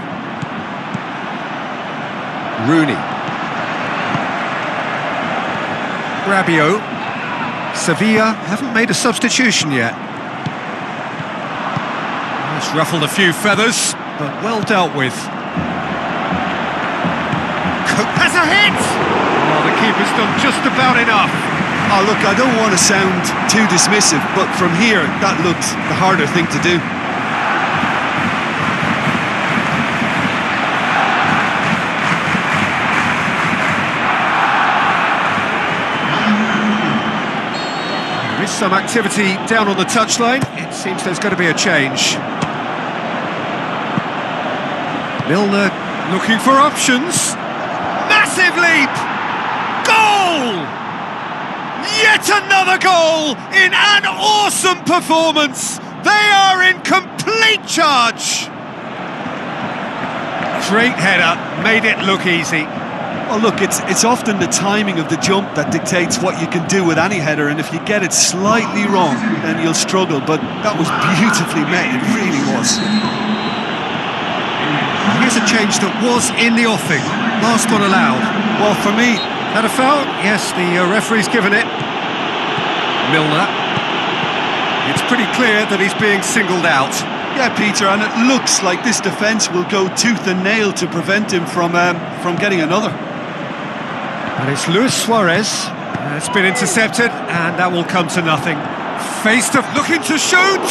Rooney. Rabiot. Sevilla haven't made a substitution yet. It's ruffled a few feathers, but well dealt with. Cook has a hit! Oh, the keeper's done just about enough. Oh, look, I don't want to sound too dismissive, but from here, that looked the harder thing to do. There is some activity down on the touchline. It seems there's going to be a change. Milner looking for options. Massive leap! Goal! Yet another goal in an awesome performance! They are in complete charge! Great header, made it look easy. Well, look, it's often the timing of the jump that dictates what you can do with any header, and if you get it slightly wrong, then you'll struggle, but that was beautifully met, it really was. Here's a change that was in the offing. Last one allowed. Well, for me... Had a foul? Yes, the referee's given it. Milner. It's pretty clear that he's being singled out. Yeah, Peter, and it looks like this defence will go tooth and nail to prevent him from getting another. And it's Luis Suarez. It's been intercepted, and that will come to nothing. Faced up, looking to shoot!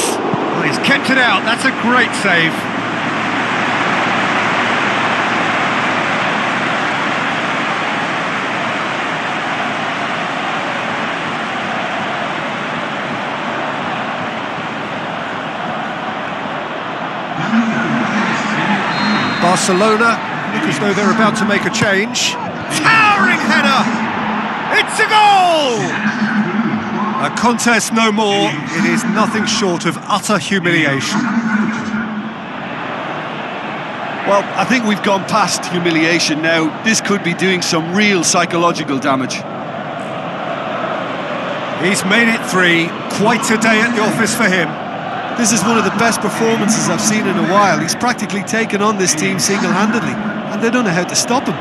Well, he's kept it out. That's a great save. Barcelona look as though they're about to make a change. Towering header! It's a goal! A contest no more. It is nothing short of utter humiliation. Well, I think we've gone past humiliation now. This could be doing some real psychological damage. He's made it 3. Quite a day at the office for him. This is one of the best performances I've seen in a while. He's practically taken on this team single-handedly, and they don't know how to stop him.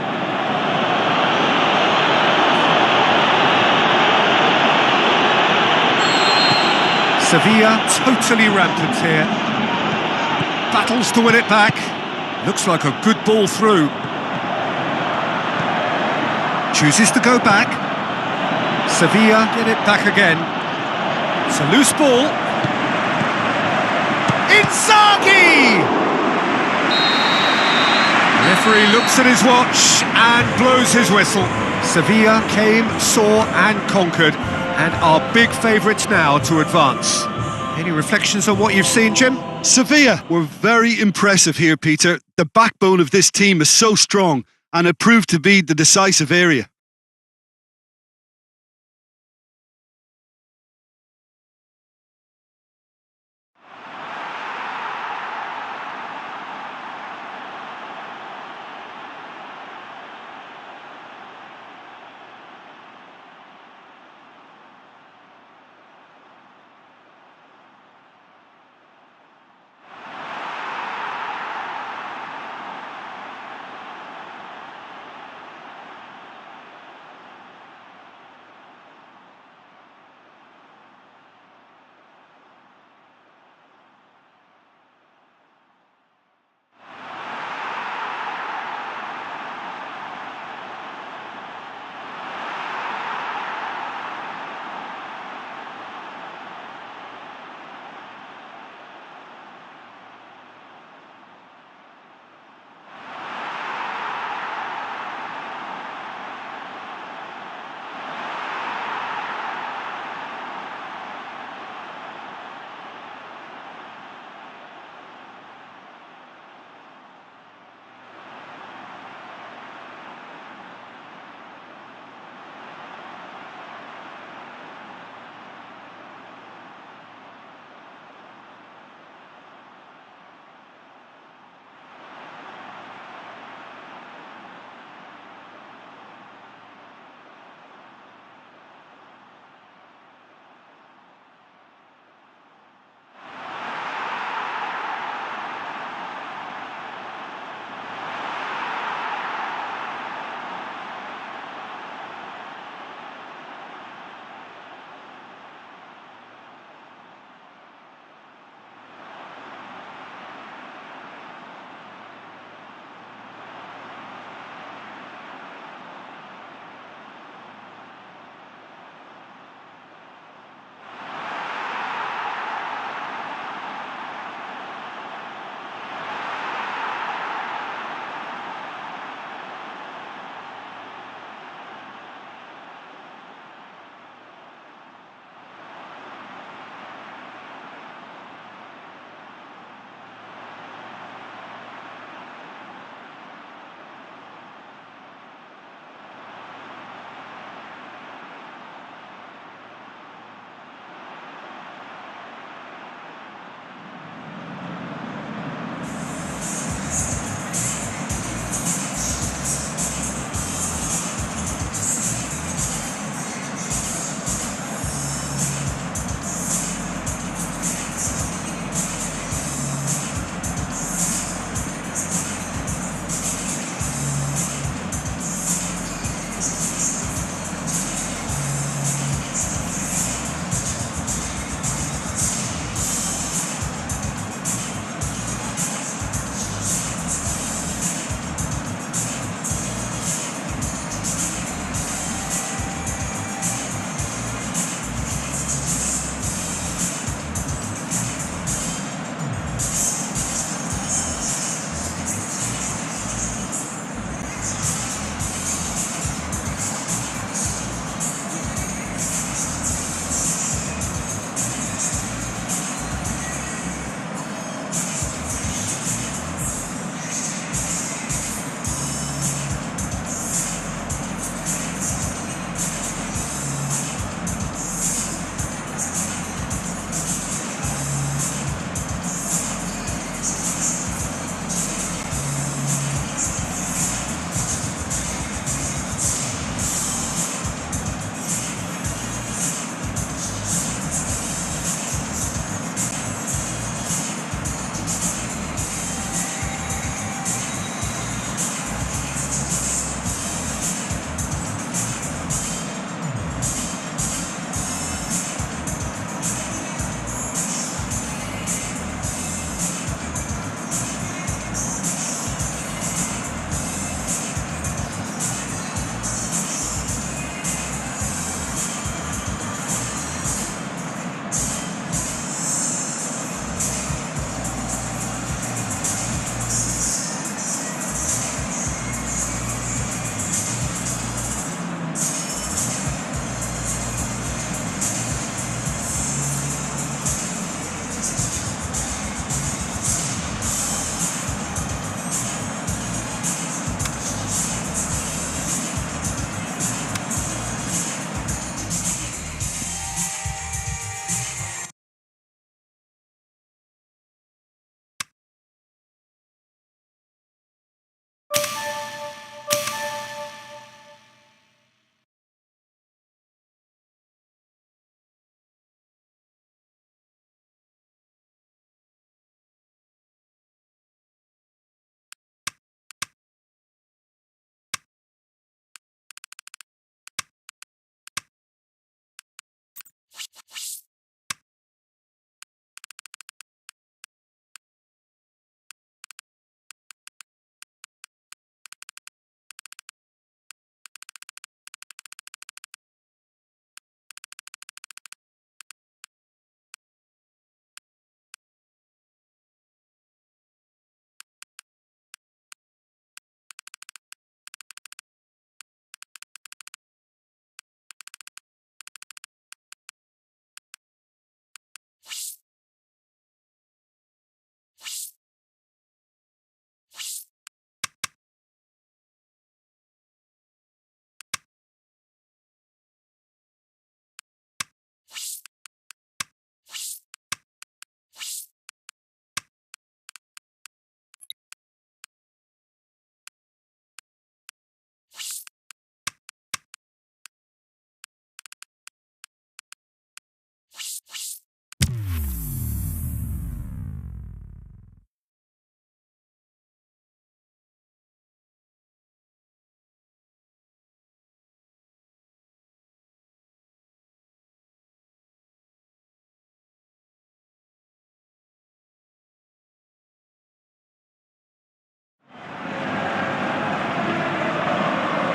Sevilla totally rampant here. Battles to win it back. Looks like a good ball through. Chooses to go back. Sevilla get it back again. It's a loose ball. Inzaghi! The referee looks at his watch and blows his whistle. Sevilla came, saw and conquered, and are big favourites now to advance. Any reflections on what you've seen, Jim? Sevilla were very impressive here, Peter. The backbone of this team is so strong, and it proved to be the decisive area.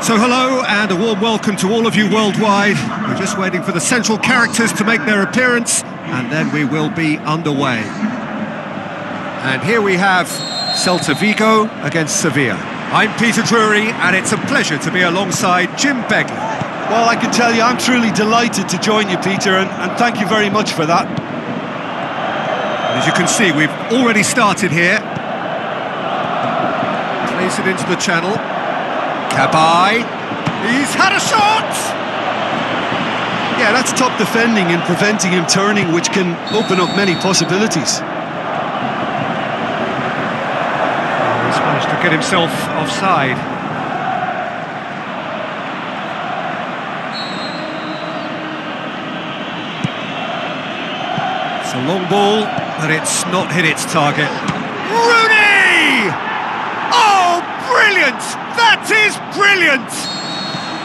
So hello and a warm welcome to all of you worldwide. We're just waiting for the central characters to make their appearance and then we will be underway. And here we have Celta Vigo against Sevilla. I'm Peter Drury and it's a pleasure to be alongside Jim Begley. Well, I can tell you I'm truly delighted to join you, Peter, and thank you very much for that. As you can see, we've already started here. Plays it into the channel. Cabaye, he's had a shot! Yeah, that's top defending and preventing him turning, which can open up many possibilities. He's managed to get himself offside. It's a long ball, but it's not hit its target. Rooney! Oh, brilliant! That is brilliant!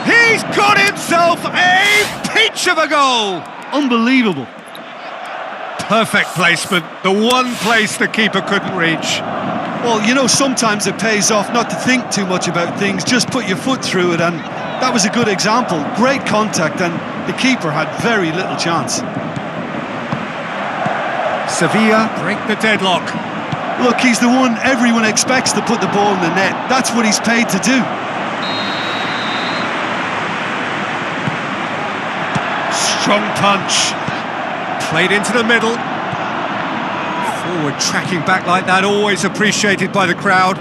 He's got himself a peach of a goal! Unbelievable. Perfect placement, the one place the keeper couldn't reach. Well, you know, sometimes it pays off not to think too much about things, just put your foot through it, and that was a good example. Great contact, and the keeper had very little chance. Sevilla break the deadlock. Look, he's the one everyone expects to put the ball in the net. That's what he's paid to do. Strong punch. Played into the middle. Forward tracking back like that, always appreciated by the crowd.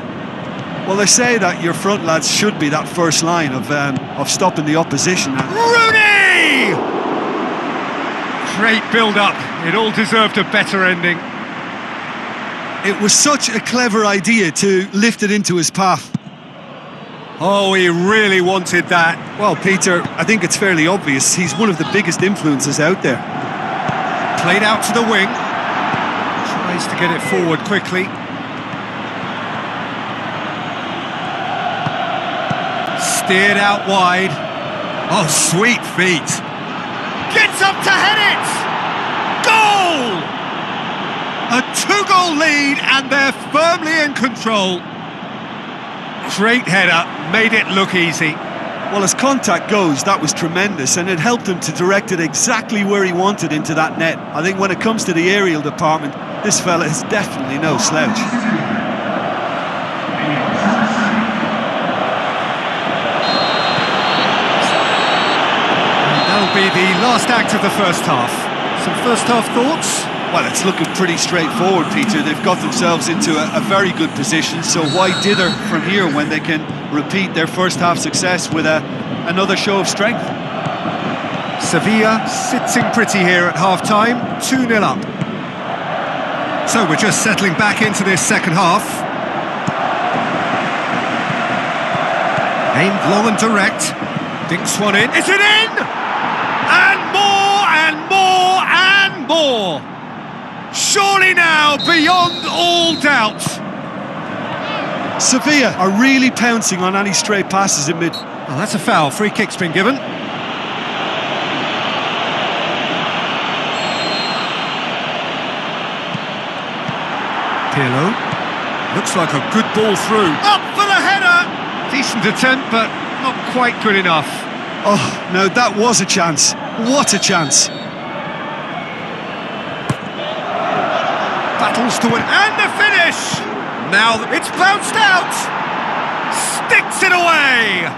Well, they say that your front lads should be that first line of stopping the opposition. Rooney! Great build-up. It all deserved a better ending. It was such a clever idea to lift it into his path. Oh, he really wanted that. Well, Peter, I think it's fairly obvious he's one of the biggest influences out there. Played out to the wing. Tries to get it forward quickly. Steered out wide. Oh, sweet feet. Gets up to head it! Goal! A two-goal lead and they're firmly in control. Great header, made it look easy. Well, as contact goes, that was tremendous, and it helped him to direct it exactly where he wanted into that net. I think when it comes to the aerial department, this fella is definitely no slouch. That'll be the last act of the first half. Some first half thoughts? Well, it's looking pretty straightforward, Peter. They've got themselves into a very good position, so why dither from here when they can repeat their first half success with another show of strength? Sevilla sitting pretty here at half-time, 2-0 up. So we're just settling back into this second half. Aimed long and direct. Dinks one in. Is it in? And more and more and more. Surely now, beyond all doubt. Sevilla are really pouncing on any stray passes in mid. Well, that's a foul. Free kick's been given. Pirlo. Looks like a good ball through. Up for the header! Decent attempt, but not quite good enough. Oh, no, that was a chance. What a chance. Battles to win, and the finish! Now it's bounced out! Sticks it away!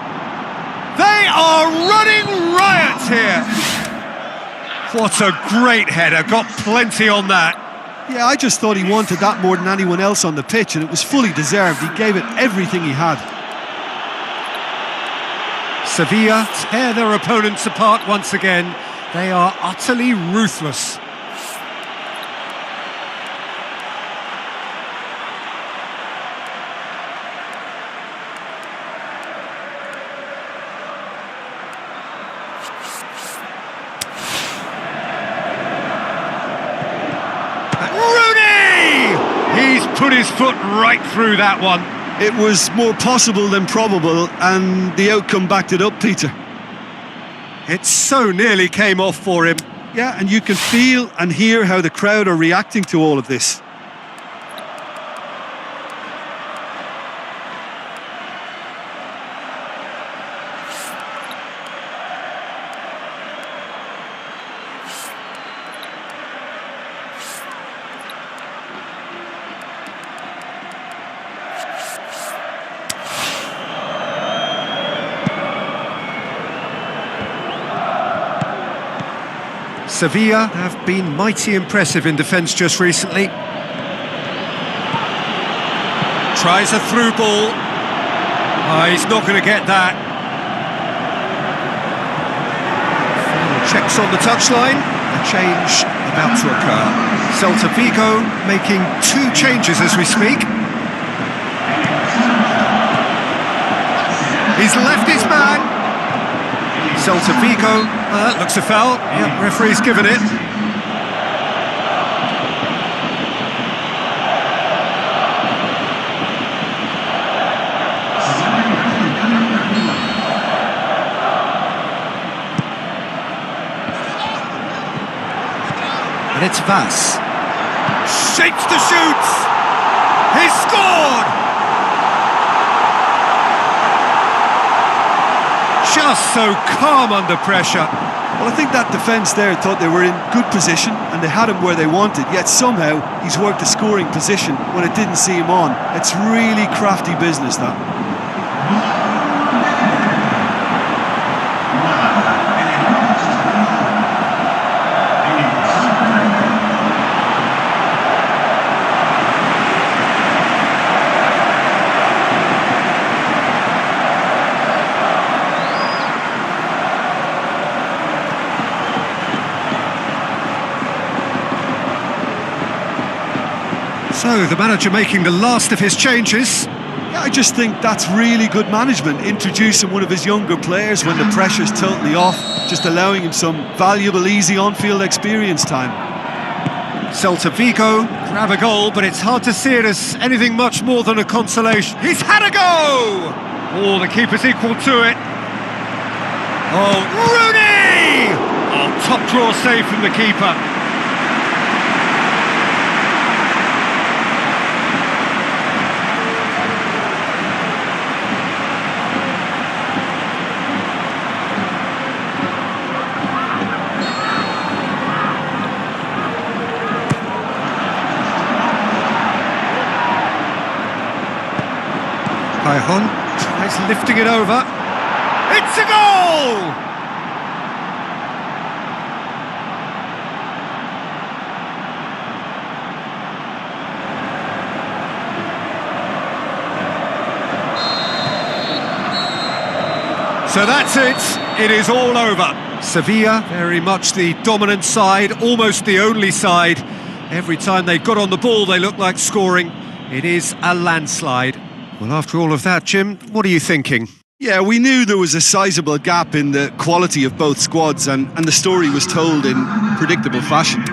They are running riot here! What a great header, got plenty on that. Yeah, I just thought he wanted that more than anyone else on the pitch, and it was fully deserved. He gave it everything he had. Sevilla tear their opponents apart once again. They are utterly ruthless. Rooney! He's put his foot right through that one. It was more possible than probable, and the outcome backed it up, Peter. It so nearly came off for him. Yeah, and you can feel and hear how the crowd are reacting to all of this. Sevilla have been mighty impressive in defence just recently. Tries a through ball. He's not going to get that. Final checks on the touchline. A change about to occur. Celta Vigo making 2 changes as we speak. He's left his man. Celta Vigo, looks a foul. Yep, referee's given it. And it's Vaz. Shapes to shoot! He's scored! Just so calm under pressure. Well, I think that defence there thought they were in good position and they had him where they wanted, yet somehow he's worked a scoring position when it didn't see him on. It's really crafty business, that. So, the manager making the last of his changes. Yeah, I just think that's really good management, introducing one of his younger players when the pressure's totally off, just allowing him some valuable, easy on-field experience time. Celta Vigo grab a goal, but it's hard to see it as anything much more than a consolation. He's had a go! Oh, the keeper's equal to it. Oh, Rooney! Oh, top draw save from the keeper. Cajon tries lifting it over. It's a goal! So that's it. It is all over. Sevilla, very much the dominant side, almost the only side. Every time they got on the ball, they looked like scoring. It is a landslide. Well, after all of that, Jim, what are you thinking? Yeah, we knew there was a sizable gap in the quality of both squads, and the story was told in predictable fashion.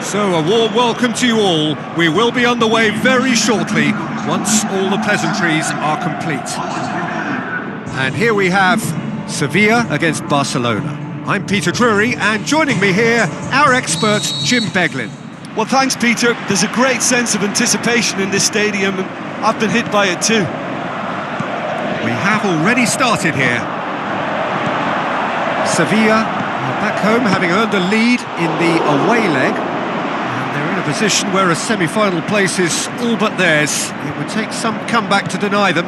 So a warm welcome to you all. We will be on the way very shortly, once all the pleasantries are complete. And here we have Sevilla against Barcelona. I'm Peter Drury, and joining me here, our expert, Jim Beglin. Well, thanks, Peter. There's a great sense of anticipation in this stadium, and I've been hit by it too. We have already started here. Sevilla are back home, having earned a lead in the away leg. And they're in a position where a semi-final place is all but theirs. It would take some comeback to deny them.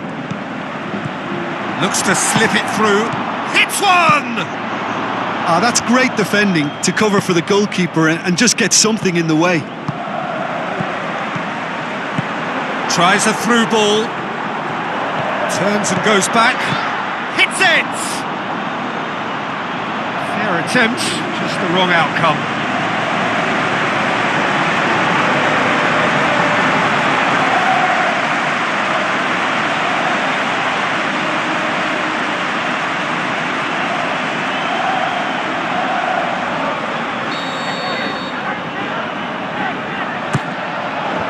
Looks to slip it through. Hits one! That's great defending to cover for the goalkeeper and just get something in the way. Tries a through ball. Turns and goes back. Hits it! Fair attempt, just the wrong outcome.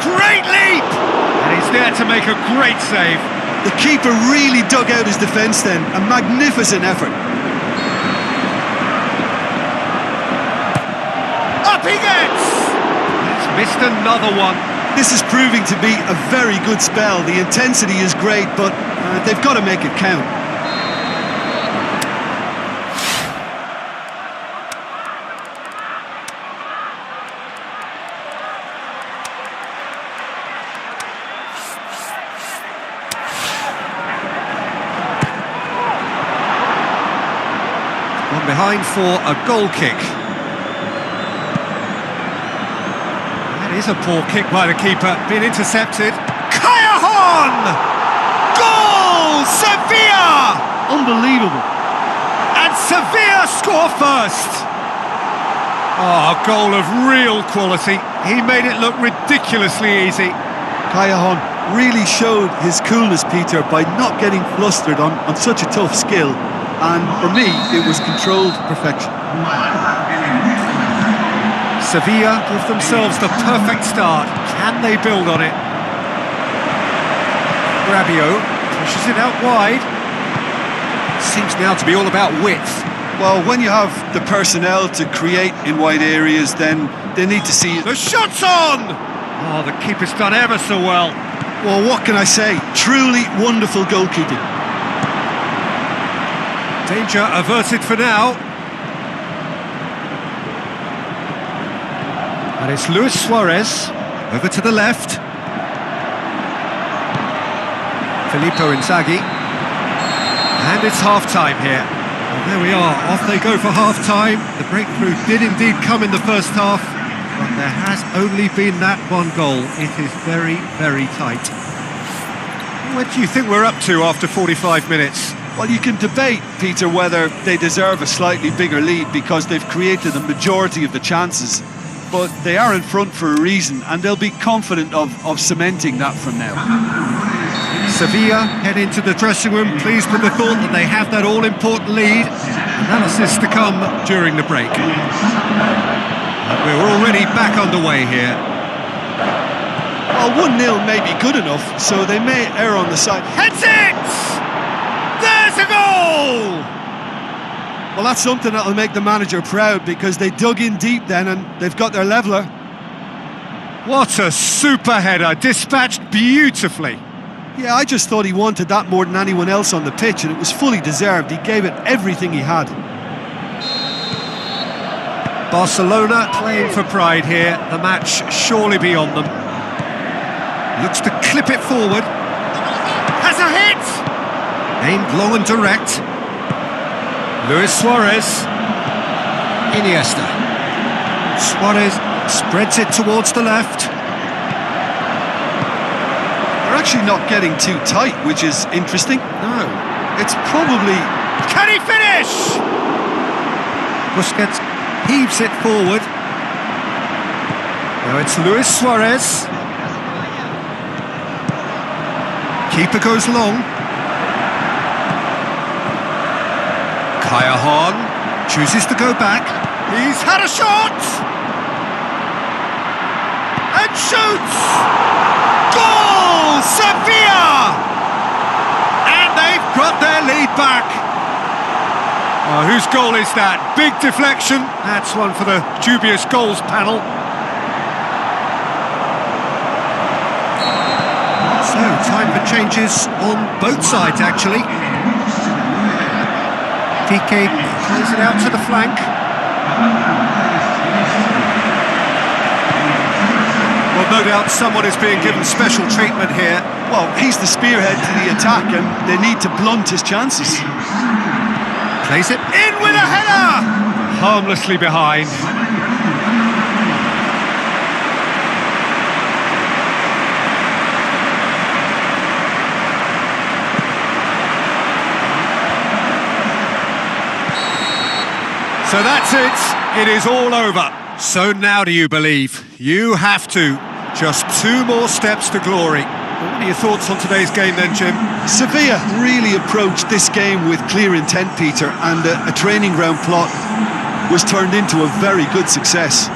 Great leap! And he's there to make a great save. The keeper really dug out his defence then, a magnificent effort. Up he gets! He's missed another one. This is proving to be a very good spell. The intensity is great, but they've got to make it count. One behind for a goal kick. That is a poor kick by the keeper, being intercepted. Callejon! Goal! Sevilla! Unbelievable. And Sevilla score first. Oh, a goal of real quality. He made it look ridiculously easy. Callejon really showed his coolness, Peter, by not getting flustered on such a tough skill. And for me, it was controlled perfection. Sevilla give themselves the perfect start. Can they build on it? Rabiot pushes it out wide. Seems now to be all about width. Well, when you have the personnel to create in wide areas, then they need to see it. The shot's on! Oh, the keeper's done ever so well. Well, what can I say? Truly wonderful goalkeeping. Danger averted for now. And it's Luis Suarez, over to the left. Filippo Inzaghi. And it's half-time here. Well, there we are, off they go for half-time. The breakthrough did indeed come in the first half, but there has only been that one goal. It is very, very tight. What do you think we're up to after 45 minutes? Well, you can debate, Peter, whether they deserve a slightly bigger lead because they've created the majority of the chances. But they are in front for a reason, and they'll be confident of cementing that from now. Sevilla head into the dressing room, pleased with the thought that they have that all-important lead. Analysis to come during the break. And we're already back underway here. Well, 1-0 may be good enough, so they may err on the side. Heads it! There's a goal! Well, that's something that'll make the manager proud because they dug in deep then and they've got their leveller. What a super header, dispatched beautifully. Yeah, I just thought he wanted that more than anyone else on the pitch, and it was fully deserved. He gave it everything he had. Barcelona playing for pride here, the match surely beyond them. Looks to clip it forward. Has a hit! Aimed long and direct. Luis Suarez. Iniesta. Suarez spreads it towards the left. They're actually not getting too tight, which is interesting. No. It's probably... Can he finish? Busquets heaves it forward. Now it's Luis Suarez. Keeper goes long. Callejon chooses to go back. He's had a shot! and shoots! Goal! Sevilla! And they've got their lead back. Oh, whose goal is that? Big deflection. That's one for the dubious goals panel. So, time for changes on both sides, actually. Piqué plays it out to the flank. Well, no doubt someone is being given special treatment here. Well, he's the spearhead to the attack and they need to blunt his chances. Plays it in with a header! Harmlessly behind. So that's it. It is all over. So now do you believe? You have to. Just 2 more steps to glory. What are your thoughts on today's game then, Jim? Sevilla really approached this game with clear intent, Peter, and a training ground plot was turned into a very good success.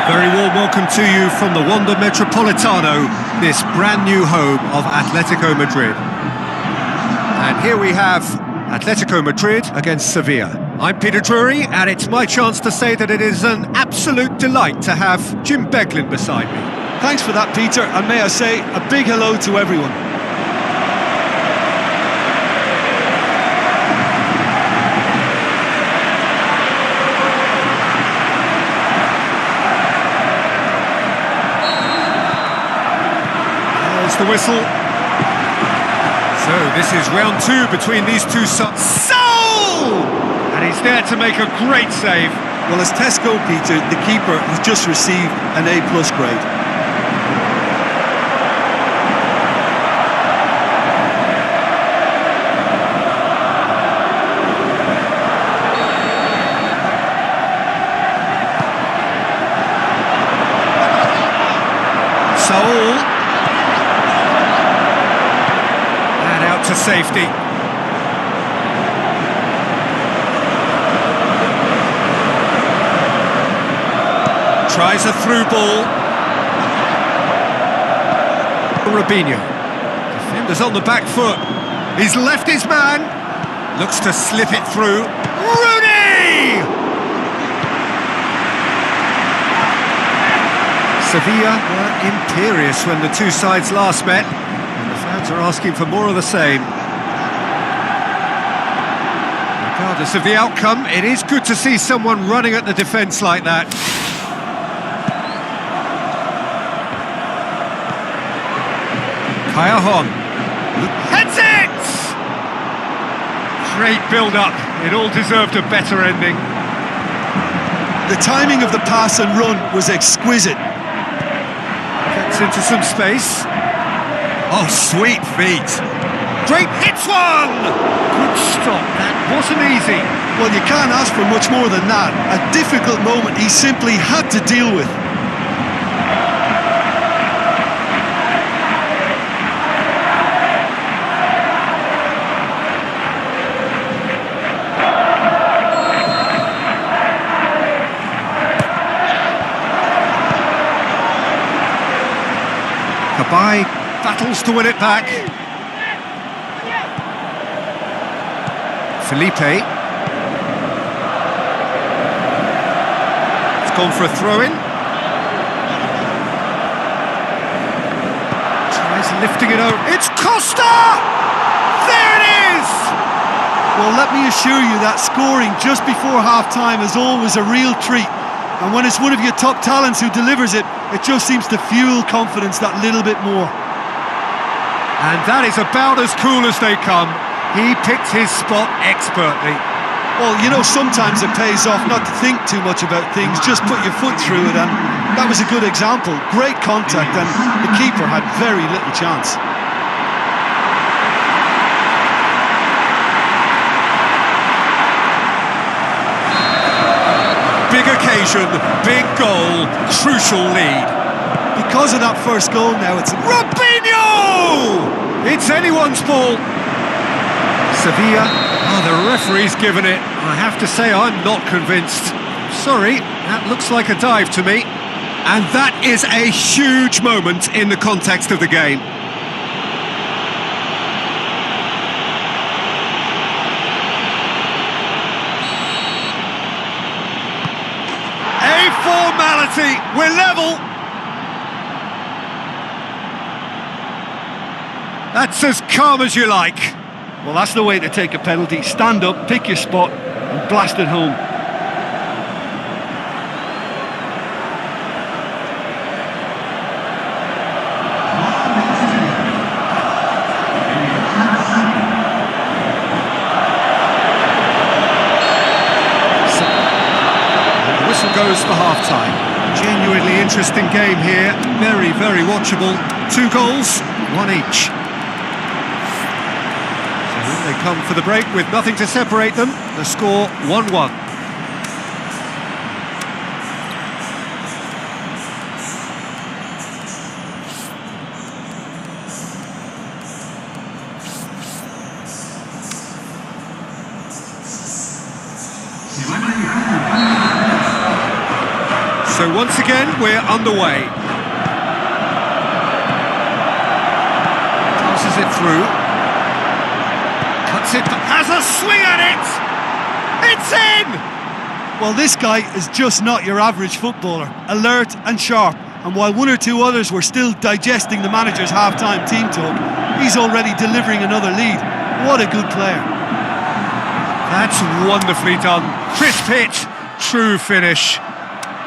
Very warm welcome to you from the Wanda Metropolitano, this brand new home of Atletico Madrid. And here we have Atletico Madrid against Sevilla. I'm Peter Drury, and it's my chance to say that it is an absolute delight to have Jim Beglin beside me. Thanks for that, Peter, and may I say a big hello to everyone. The whistle. So this is round two between these two sides. Soul! And he's there to make a great save. Well, as Tesco, Peter, the keeper has just received an A+ grade. Saul. To safety. Tries a through ball. Robinho. Defender's on the back foot. He's left his man. Looks to slip it through. Rooney! Sevilla were imperious when the two sides last met. Fans are asking for more of the same. Regardless of the outcome, it is good to see someone running at the defence like that. Callejon heads it! Great build-up. It all deserved a better ending. The timing of the pass and run was exquisite. Gets into some space. Oh, sweet feet. Great hits one! Good stop, that wasn't easy. Well, you can't ask for much more than that. A difficult moment he simply had to deal with. Kabay battles to win it back. Felipe. It's gone for a throw-in. Tries lifting it over. It's Costa! There it is! Well, let me assure you that scoring just before half-time is always a real treat. And when it's one of your top talents who delivers it, it just seems to fuel confidence that little bit more. And that is about as cool as they come. He picked his spot expertly. Well, you know, sometimes it pays off not to think too much about things, just put your foot through it, and that was a good example. Great contact, and the keeper had very little chance. Big occasion, big goal, crucial lead. Because of that first goal now, it's... Robinho! It's anyone's ball. Sevilla, the referee's given it. I have to say I'm not convinced. Sorry, that looks like a dive to me. And that is a huge moment in the context of the game. A formality, we're level. That's as calm as you like. Well, that's the way to take a penalty. Stand up, pick your spot, and blast it home. And the whistle goes for half-time. Genuinely interesting game here. Very, very watchable. 2 goals, 1 each. They come for the break with nothing to separate them. The score 1-1. So once again, we're underway. Passes it through. Cuts it, has a swing at it! It's in! Well, this guy is just not your average footballer. Alert and sharp. And while one or two others were still digesting the manager's half-time team talk, he's already delivering another lead. What a good player. That's wonderfully done. Crisp hit, true finish.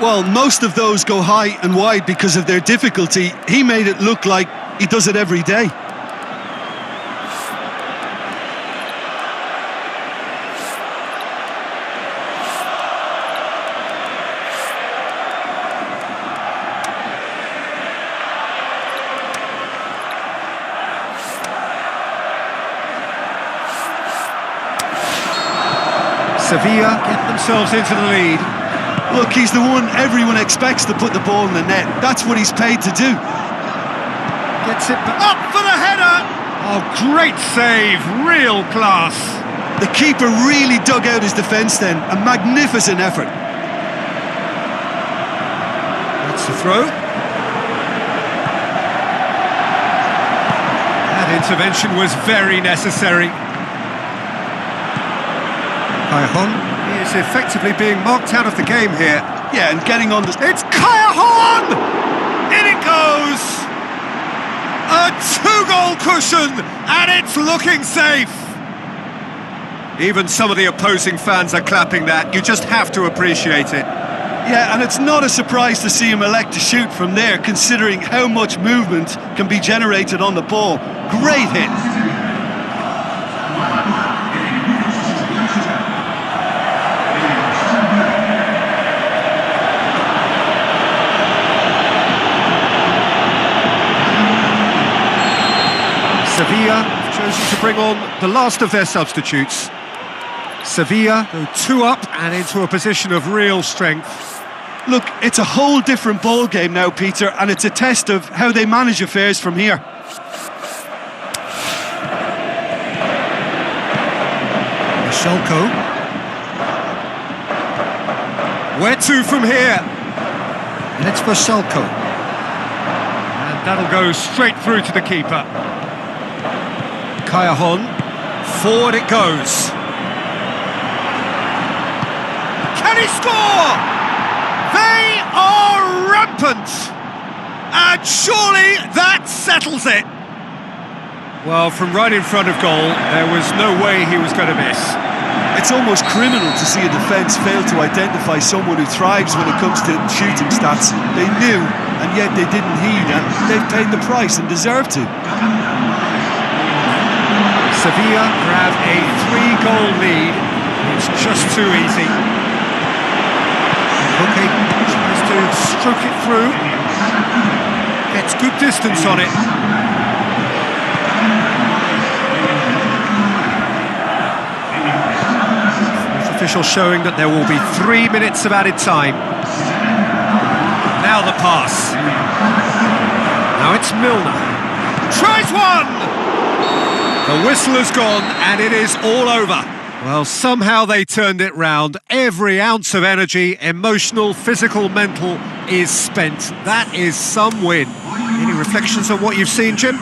Well, most of those go high and wide because of their difficulty. He made it look like he does it every day. Sevilla get themselves into the lead. Look, he's the one everyone expects to put the ball in the net. That's what he's paid to do. Gets it up for the header. Oh, great save, real class. The keeper really dug out his defence then. A magnificent effort. That's the throw. That intervention was very necessary. Callejon is effectively being marked out of the game here. Yeah, and getting on the... It's Callejon! In it goes! A two-goal cushion, and it's looking safe! Even some of the opposing fans are clapping that. You just have to appreciate it. Yeah, and it's not a surprise to see him elect to shoot from there, considering how much movement can be generated on the ball. Great hit! Sevilla have chosen to bring on the last of their substitutes. Sevilla go 2 up and into a position of real strength. Look, it's a whole different ball game now, Peter, and it's a test of how they manage affairs from here. Schalko. Where to from here? And it's for Schalko. And that'll go straight through to the keeper. Callejon, forward it goes. Can he score? They are rampant! And surely that settles it! Well, from right in front of goal, there was no way he was going to miss. It's almost criminal to see a defence fail to identify someone who thrives when it comes to shooting stats. They knew, and yet they didn't heed, and they've paid the price and deserve to. Sevilla grab a 3-goal lead. It's just too easy. Okay, tries to stroke it through. Gets good distance on it. Fourth official showing that there will be 3 minutes of added time. Now the pass. Now it's Milner. Tries one! The whistle has gone and it is all over. Well, somehow they turned it round. Every ounce of energy, emotional, physical, mental, is spent. That is some win. Any reflections on what you've seen, Jim?